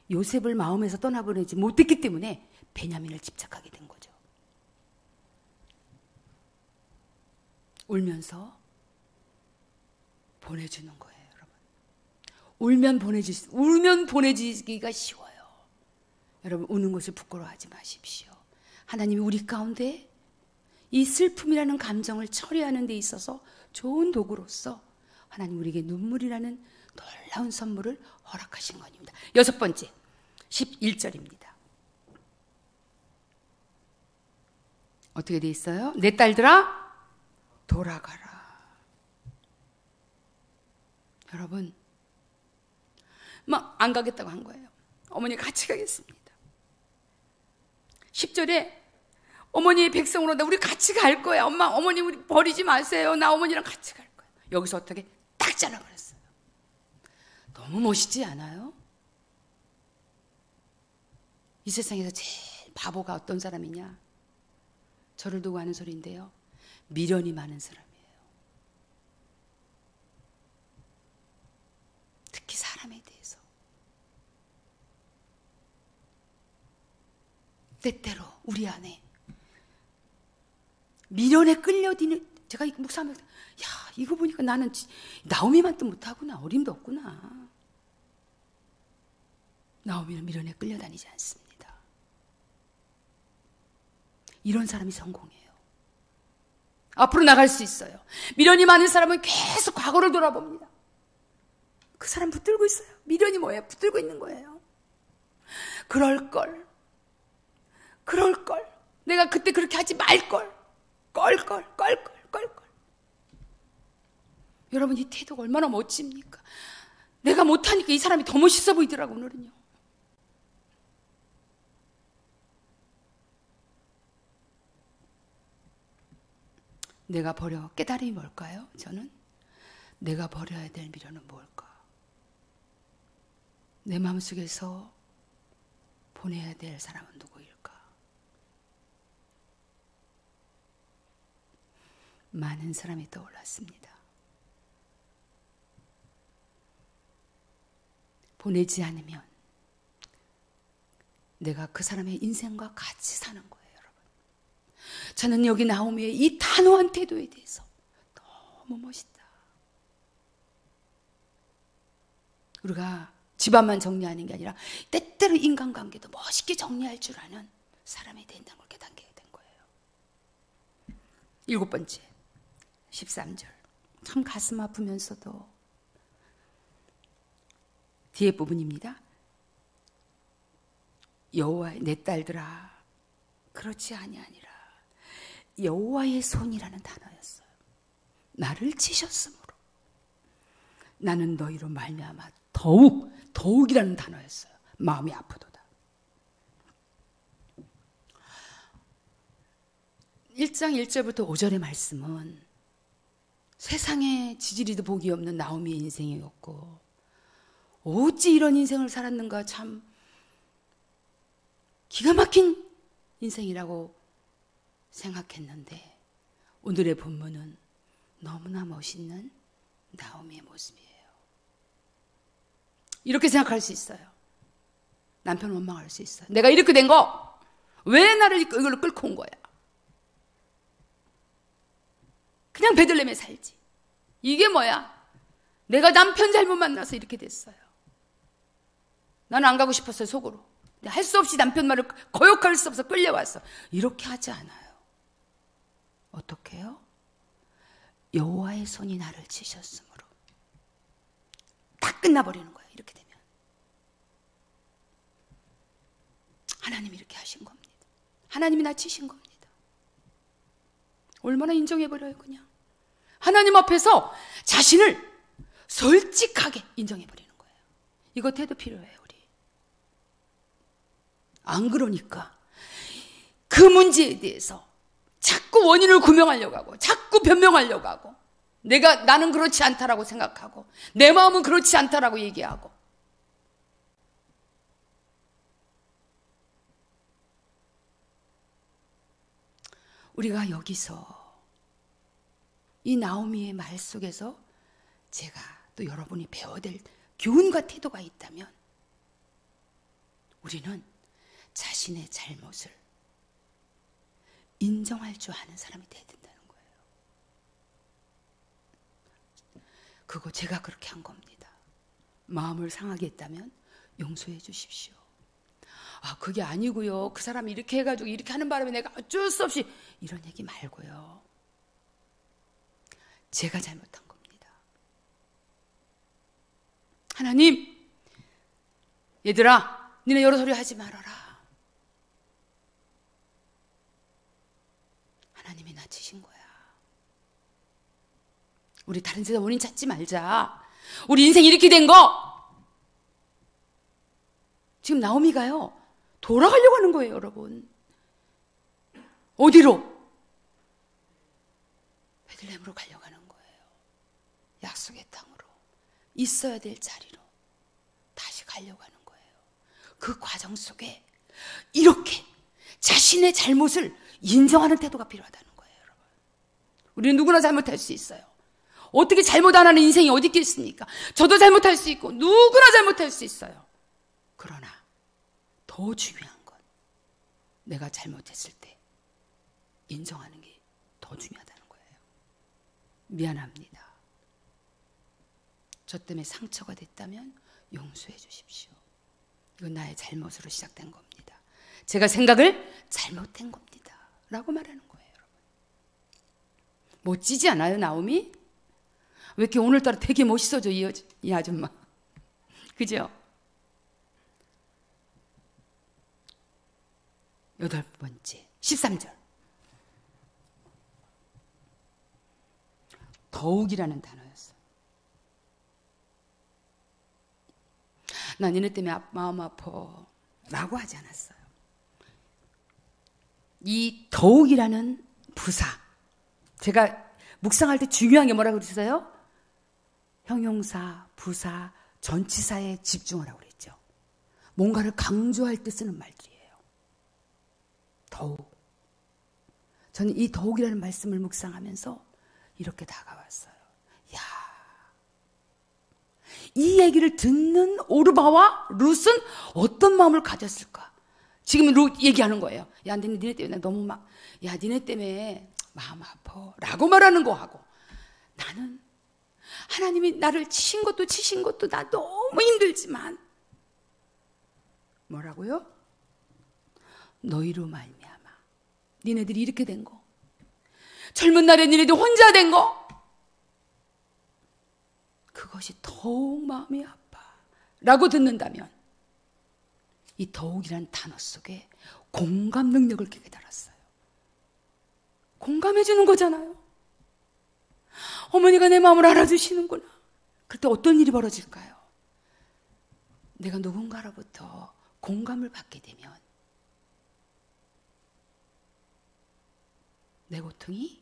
요셉을 마음에서 떠나보내지 못했기 때문에 베냐민을 집착하게 된 거죠. 울면서 보내주는 거예요, 여러분. 울면 보내주기가 쉬워요. 여러분, 우는 것을 부끄러워하지 마십시오. 하나님이 우리 가운데 이 슬픔이라는 감정을 처리하는 데 있어서 좋은 도구로서 하나님 우리에게 눈물이라는 놀라운 선물을 허락하신 것입니다. 6번째, 11절입니다. 어떻게 돼 있어요? 내 딸들아 돌아가라. 여러분, 막 안 가겠다고 한 거예요. 어머니 같이 가겠습니다. 10절에 어머니의 백성으로 나 우리 같이 갈 거야. 어머니 우리 버리지 마세요. 나 어머니랑 같이 갈 거야. 여기서 어떻게 딱 잘라버렸어요. 너무 멋있지 않아요? 이 세상에서 제일 바보가 어떤 사람이냐? 저를 두고 하는 소리인데요. 미련이 많은 사람이에요. 특히 사람에 대해서. 때때로 우리 안에 미련에 끌려드는, 제가 묵상하면서 야, 이거 보니까 나는 나오미만 또 못하구나. 어림도 없구나. 나오미는 미련에 끌려다니지 않습니다. 이런 사람이 성공해요. 앞으로 나갈 수 있어요. 미련이 많은 사람은 계속 과거를 돌아봅니다. 그 사람 붙들고 있어요. 미련이 뭐예요? 붙들고 있는 거예요. 그럴걸. 내가 그때 그렇게 하지 말걸. 껄걸. 여러분, 이 태도가 얼마나 멋집니까? 내가 못하니까 이 사람이 더 멋있어 보이더라고, 오늘은요. 내가 깨달음이 뭘까요? 저는 내가 버려야 될 미련은 뭘까? 내 마음속에서 보내야 될 사람은 누구일까? 많은 사람이 떠올랐습니다. 보내지 않으면 내가 그 사람의 인생과 같이 사는 거예요, 여러분. 저는 여기 나오미의 이 단호한 태도에 대해서 너무 멋있다. 우리가 집안만 정리하는 게 아니라 때때로 인간관계도 멋있게 정리할 줄 아는 사람이 된다는 걸 깨닫게 된 거예요. 7번째, 13절. 참 가슴 아프면서도 뒤에 부분입니다. 여호와의 내 딸들아 그렇지 아니하니라. 여호와의 손이라는 단어였어요. 나를 치셨으므로 나는 너희로 말미암아 더욱이라는 단어였어요. 마음이 아프도다. 1장 1절부터 5절의 말씀은 세상에 지지리도 복이 없는 나오미의 인생이었고, 어찌 이런 인생을 살았는가, 참 기가 막힌 인생이라고 생각했는데 오늘의 본문은 너무나 멋있는 나오미의 모습이에요. 이렇게 생각할 수 있어요. 남편 원망할 수 있어요. 내가 이렇게 된 거 왜 나를 이걸로 끌고 온 거야? 그냥 베들레헴에 살지. 이게 뭐야? 내가 남편 잘못 만나서 이렇게 됐어요. 나는 안 가고 싶었어요, 속으로. 할 수 없이 남편 말을 거역할 수 없어 끌려왔어. 이렇게 하지 않아요. 어떻게 해요? 여호와의 손이 나를 치셨으므로 다 끝나버리는 거예요. 이렇게 되면 하나님이 이렇게 하신 겁니다. 하나님이 나 치신 겁니다. 얼마나 인정해버려요. 그냥 하나님 앞에서 자신을 솔직하게 인정해버리는 거예요. 이거 태도 필요해요. 우리 안 그러니까 그 문제에 대해서 자꾸 원인을 구명하려고 하고 자꾸 변명하려고 하고 나는 그렇지 않다라고 생각하고 내 마음은 그렇지 않다라고 얘기하고 우리가 여기서 이 나오미의 말 속에서 제가 또 여러분이 배워야 될 교훈과 태도가 있다면 우리는 자신의 잘못을 인정할 줄 아는 사람이 돼야 된다는 거예요. 그거 제가 그렇게 한 겁니다. 마음을 상하게 했다면 용서해 주십시오. 그게 아니고요. 그 사람이 이렇게 해가지고 이렇게 하는 바람에 내가 어쩔 수 없이 이런 얘기 말고요. 제가 잘못한 겁니다. 하나님, 얘들아, 니네 여러 소리 하지 말아라. 하나님이 나 치신 거야. 우리 다른 데서 원인 찾지 말자. 우리 인생 이렇게 된 거. 지금 나오미가요. 돌아가려고 하는 거예요, 여러분. 어디로? 베들레헴으로 가려고 하는 거예요. 약속의 땅으로. 있어야 될 자리로 다시 가려고 하는 거예요. 그 과정 속에 이렇게 자신의 잘못을 인정하는 태도가 필요하다는 거예요, 여러분. 우리는 누구나 잘못할 수 있어요. 어떻게 잘못 안 하는 인생이 어디 있겠습니까? 저도 잘못할 수 있고 누구나 잘못할 수 있어요. 그러나 더 중요한 건 내가 잘못했을 때 인정하는 게 더 중요하다는 거예요. 미안합니다. 저 때문에 상처가 됐다면 용서해 주십시오. 이건 나의 잘못으로 시작된 겁니다. 제가 생각을 잘못한 겁니다. 라고 말하는 거예요, 여러분. 멋지지 않아요, 나오미? 왜 이렇게 오늘따라 되게 멋있어져, 이 아줌마. 그죠? 8번째, 13절. 더욱이라는 단어였어. 나 니네 때문에 마음 아파 라고 하지 않았어요. 이 더욱이라는 부사, 제가 묵상할 때 중요한 게 뭐라고 그랬어요? 형용사, 부사, 전치사에 집중하라고 그랬죠. 뭔가를 강조할 때 쓰는 말들이에요. 더욱. 저는 이 더욱이라는 말씀을 묵상하면서 이렇게 다가왔어요. 야, 이 얘기를 듣는 오르바와 룻은 어떤 마음을 가졌을까? 지금 룻 얘기하는 거예요. 야, 니네 때문에 너무 니네 때문에 마음 아파 라고 말하는 거하고 나는 하나님이 나를 치신 것도 나 너무 힘들지만 뭐라고요? 너희로 말미암아 니네들이 이렇게 된 거, 젊은 날에 니네들 혼자 된 거, 그것이 더욱 마음이 아파 라고 듣는다면 이 더욱이라는 단어 속에 공감 능력을 깨달았어요. 공감해 주는 거잖아요. 어머니가 내 마음을 알아주시는구나. 그때 어떤 일이 벌어질까요? 내가 누군가로부터 공감을 받게 되면 내 고통이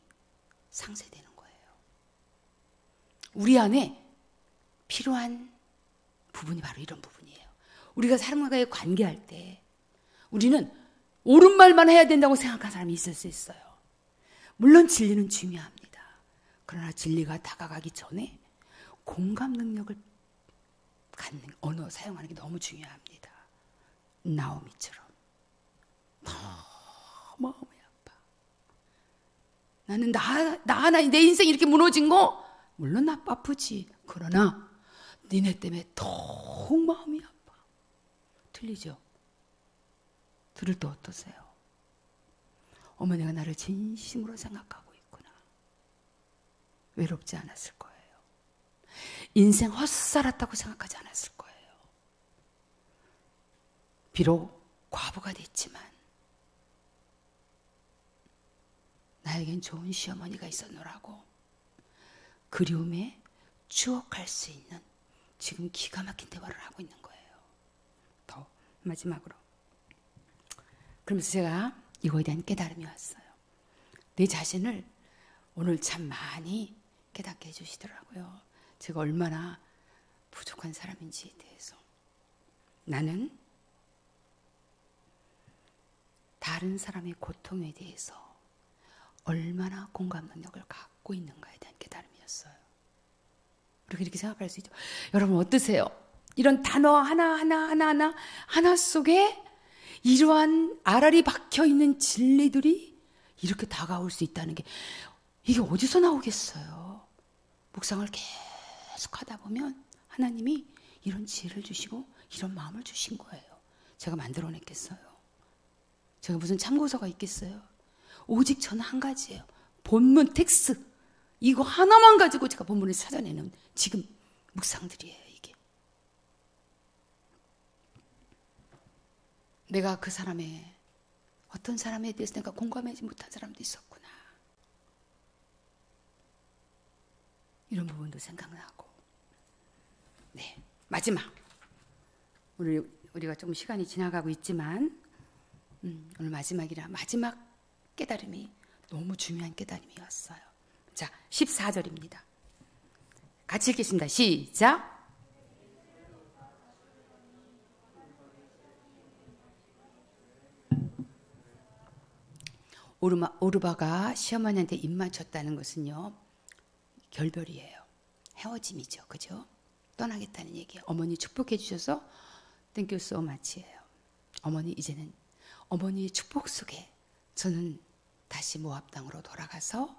상쇄되는 거예요. 우리 안에 필요한 부분이 바로 이런 부분이에요. 우리가 사람과의 관계할 때 우리는 옳은 말만 해야 된다고 생각하는 사람이 있을 수 있어요. 물론 진리는 중요합니다. 그러나 진리가 다가가기 전에 공감 능력을 갖는 언어 사용하는 게 너무 중요합니다. 나오미처럼 너무 마음이 아파. 나는 나 내 인생이 이렇게 무너진 거 물론 아프지. 그러나 니네 때문에 더욱 마음이 아파. 틀리죠? 들을 때 어떠세요? 어머니가 나를 진심으로 생각하고 있구나. 외롭지 않았을 거예요. 인생 헛살았다고 생각하지 않았을 거예요. 비록 과부가 됐지만 나에겐 좋은 시어머니가 있었노라고 그리움에 추억할 수 있는 지금 기가 막힌 대화를 하고 있는 거예요. 더 마지막으로. 그러면서 제가 이거에 대한 깨달음이 왔어요. 내 자신을 오늘 참 많이 깨닫게 해주시더라고요. 제가 얼마나 부족한 사람인지에 대해서. 나는 다른 사람의 고통에 대해서 얼마나 공감 능력을 갖고 있는가에 대한 깨달음이었어요. 우리가 이렇게 생각할 수 있죠. 여러분 어떠세요? 이런 단어 하나 속에 이러한 알알이 박혀있는 진리들이 이렇게 다가올 수 있다는 게 이게 어디서 나오겠어요? 묵상을 계속 하다 보면 하나님이 이런 지혜를 주시고 이런 마음을 주신 거예요. 제가 만들어냈겠어요? 제가 무슨 참고서가 있겠어요? 오직 저는 한 가지예요. 본문 텍스트 이거 하나만 가지고 제가 본문을 찾아내는 지금 묵상들이에요. 이게 내가 그 사람의 어떤 사람에 대해서 내가 공감하지 못한 사람도 있었구나. 이런 부분도 생각나고. 네, 마지막. 우리가 좀 시간이 지나가고 있지만 오늘 마지막이라 마지막 깨달음이 너무 중요한 깨달음이 왔어요. 자, 14절입니다. 같이 읽겠습니다. 시작. 오르바가 시어머니한테 입 맞췄다는 것은요, 결별이에요. 헤어짐이죠. 그죠? 떠나겠다는 얘기예요. 어머니 축복해 주셔서 Thank you so much예요. 어머니 이제는 어머니의 축복 속에 저는 다시 모압 땅으로 돌아가서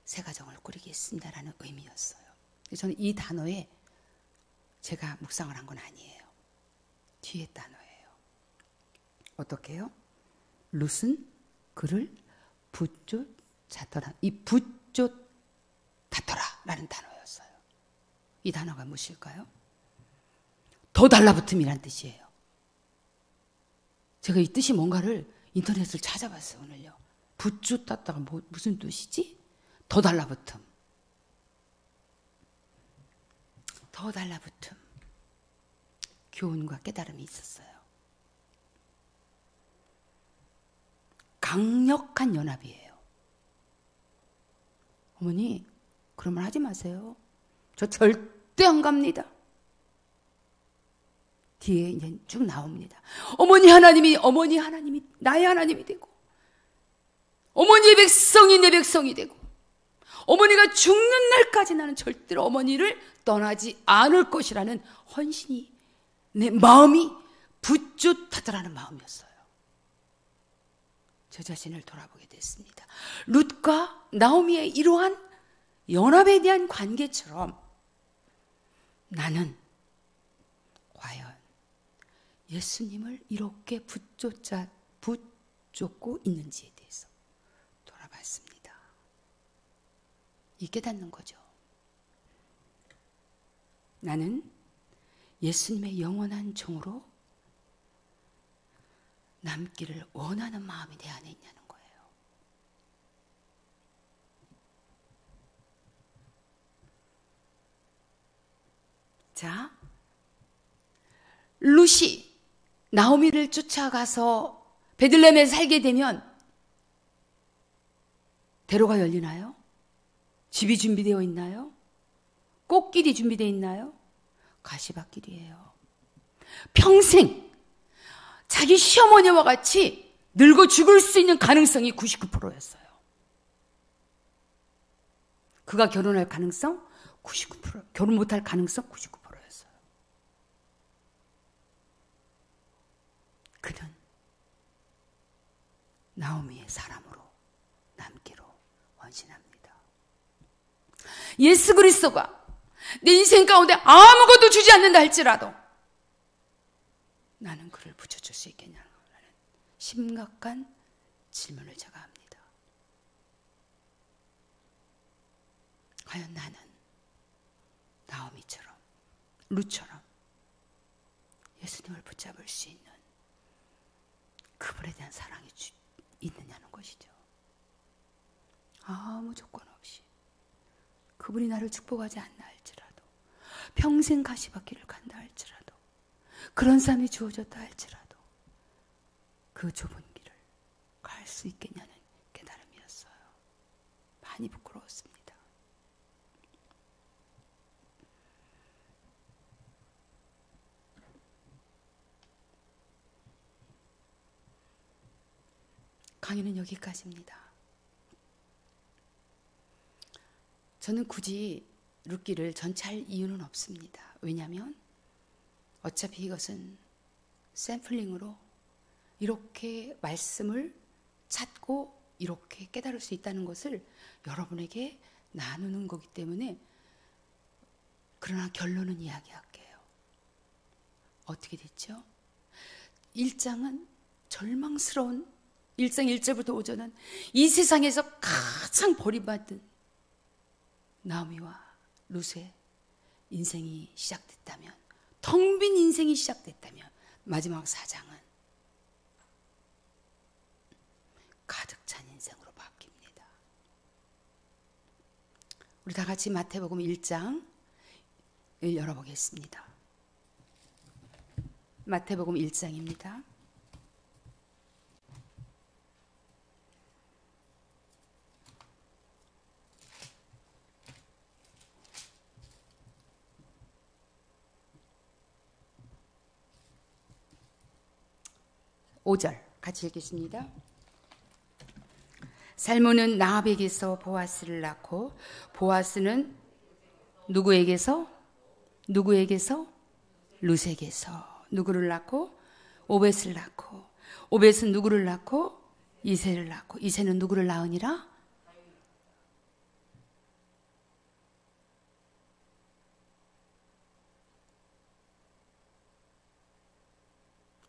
새 가정을 꾸리겠습니다라는 의미였어요. 저는 이 단어에 제가 묵상을 한 건 아니에요. 뒤에 단어예요. 어떻게 해요? 룻은 그를 붙쫓았더라. 이 붙쫓았더라 라는 단어였어요. 이 단어가 무엇일까요? 더 달라붙음이란 뜻이에요. 제가 이 뜻이 뭔가를 인터넷을 찾아봤어요. 오늘요. 붙쫓았다가 무슨 뜻이지? 더 달라붙음. 더 달라붙음. 교훈과 깨달음이 있었어요. 강력한 연합이에요. 어머니, 그런 말 하지 마세요. 저 절대 안 갑니다. 뒤에 이제 쭉 나옵니다. 어머니 하나님이 나의 하나님이 되고, 어머니의 백성이 내 백성이 되고, 어머니가 죽는 날까지 나는 절대로 어머니를 떠나지 않을 것이라는 헌신이 내 마음이 붙쫓았더라는 마음이었어요. 저 자신을 돌아보게 됐습니다. 룻과 나오미의 이러한 연합에 대한 관계처럼 나는 과연 예수님을 이렇게 붙쫓고 있는지에 대해서 돌아봤습니다. 이 깨닫는 거죠. 나는 예수님의 영원한 종으로 남기를 원하는 마음이 내 안에 있냐는 거예요. 자, 룻이 나오미를 쫓아가서 베들레헴에 살게 되면 대로가 열리나요? 집이 준비되어 있나요? 꽃길이 준비되어 있나요? 가시밭길이에요. 평생 자기 시어머니와 같이 늙어 죽을 수 있는 가능성이 99%였어요. 그가 결혼할 가능성 99%, 결혼 못할 가능성 99%였어요. 그는 나오미의 사람으로 남기로 헌신합니다. 예수 그리스도가 내 인생 가운데 아무것도 주지 않는다 할지라도 나는 그를 붙여줄 수 있겠냐는 심각한 질문을 제가 합니다. 과연 나는 나오미처럼, 룻처럼 예수님을 붙잡을 수 있는 그분에 대한 사랑이 있느냐는 것이죠. 아무 조건 없이 그분이 나를 축복하지 않나 할지라도, 평생 가시밭길을 간다 할지라도, 그런 삶이 주어졌다 할지라도 그 좁은 길을 갈 수 있겠냐는 깨달음이었어요. 많이 부끄러웠습니다. 강의는 여기까지입니다. 저는 굳이 룻기를 전체할 이유는 없습니다. 왜냐하면 어차피 이것은 샘플링으로 이렇게 말씀을 찾고 이렇게 깨달을 수 있다는 것을 여러분에게 나누는 거기 때문에, 그러나 결론은 이야기할게요. 어떻게 됐죠? 1장은 절망스러운 1장 1절부터 5절은 이 세상에서 가장 버림받은 나오미와 룻의 인생이 시작됐다면, 텅 빈 인생이 시작됐다면, 마지막 4장은 가득 찬 인생으로 바뀝니다. 우리 다 같이 마태복음 1장을 열어보겠습니다. 마태복음 1장입니다. (5절) 같이 읽겠습니다. 살몬은 나합에게서 보아스를 낳고, 보아스는 누구에게서? 룻에게서 누구를 낳고? 오벳을 낳고, 오벳은 누구를 낳고? 이새를 낳고, 이새는 누구를 낳으니라?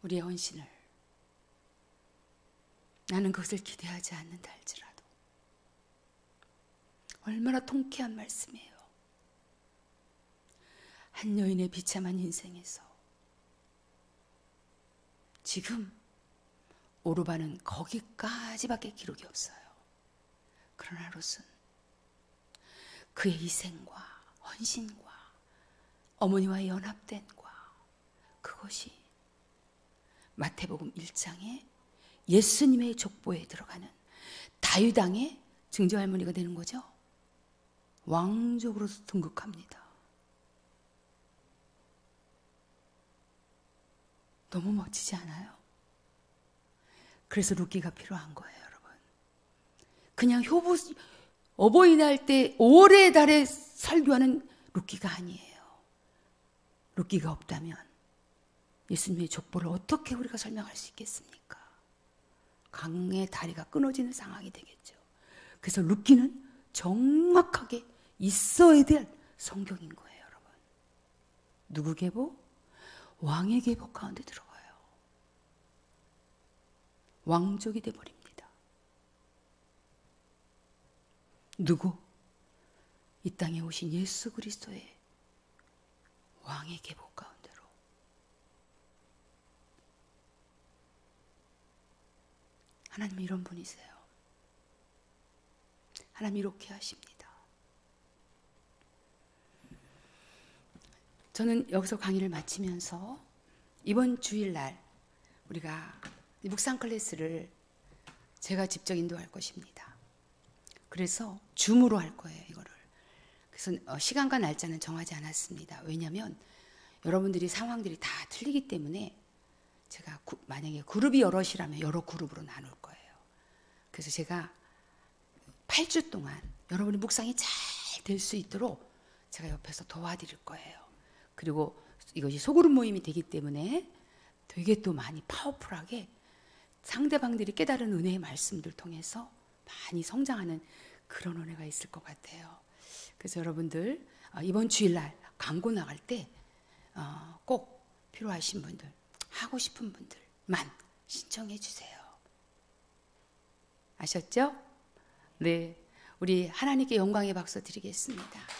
우리의 헌신을, 나는 그것을 기대하지 않는다 할지라도, 얼마나 통쾌한 말씀이에요. 한 여인의 비참한 인생에서 지금 오르반은 거기까지밖에 기록이 없어요. 그러나 룻은 그의 희생과 헌신과 어머니와의 연합됨과 그것이 마태복음 1장에 예수님의 족보에 들어가는 다윗 왕의 증조할머니가 되는 거죠. 왕족으로 등극합니다. 너무 멋지지 않아요? 그래서 룻기가 필요한 거예요, 여러분. 그냥 어버이날 때 5월의 달에 설교하는 룻기가 아니에요. 룻기가 없다면 예수님의 족보를 어떻게 우리가 설명할 수 있겠습니까? 강의 다리가 끊어지는 상황이 되겠죠. 그래서 룻기는 정확하게 있어야 될 성경인 거예요, 여러분. 누구 계보? 왕의 계보 가운데 들어가요. 왕족이 되어버립니다. 누구? 이 땅에 오신 예수 그리스도의 왕의 계보 가운데로. 하나님 이런 분이세요. 하나님 이렇게 하십니다. 저는 여기서 강의를 마치면서 이번 주일날 우리가 묵상 클래스를 제가 직접 인도할 것입니다. 그래서 줌으로 할 거예요, 이거를. 그래서 시간과 날짜는 정하지 않았습니다. 왜냐하면 여러분들이 상황들이 다 틀리기 때문에 제가 만약에 그룹이 여럿이라면 여러 그룹으로 나눌 거예요. 그래서 제가 8주 동안 여러분의 묵상이 잘 될 수 있도록 제가 옆에서 도와드릴 거예요. 그리고 이것이 소그룹 모임이 되기 때문에 되게 또 많이 파워풀하게 상대방들이 깨달은 은혜의 말씀들 통해서 많이 성장하는 그런 은혜가 있을 것 같아요. 그래서 여러분들 이번 주일날 광고 나갈 때 꼭 필요하신 분들, 하고 싶은 분들만 신청해 주세요. 아셨죠? 네, 우리 하나님께 영광의 박수 드리겠습니다.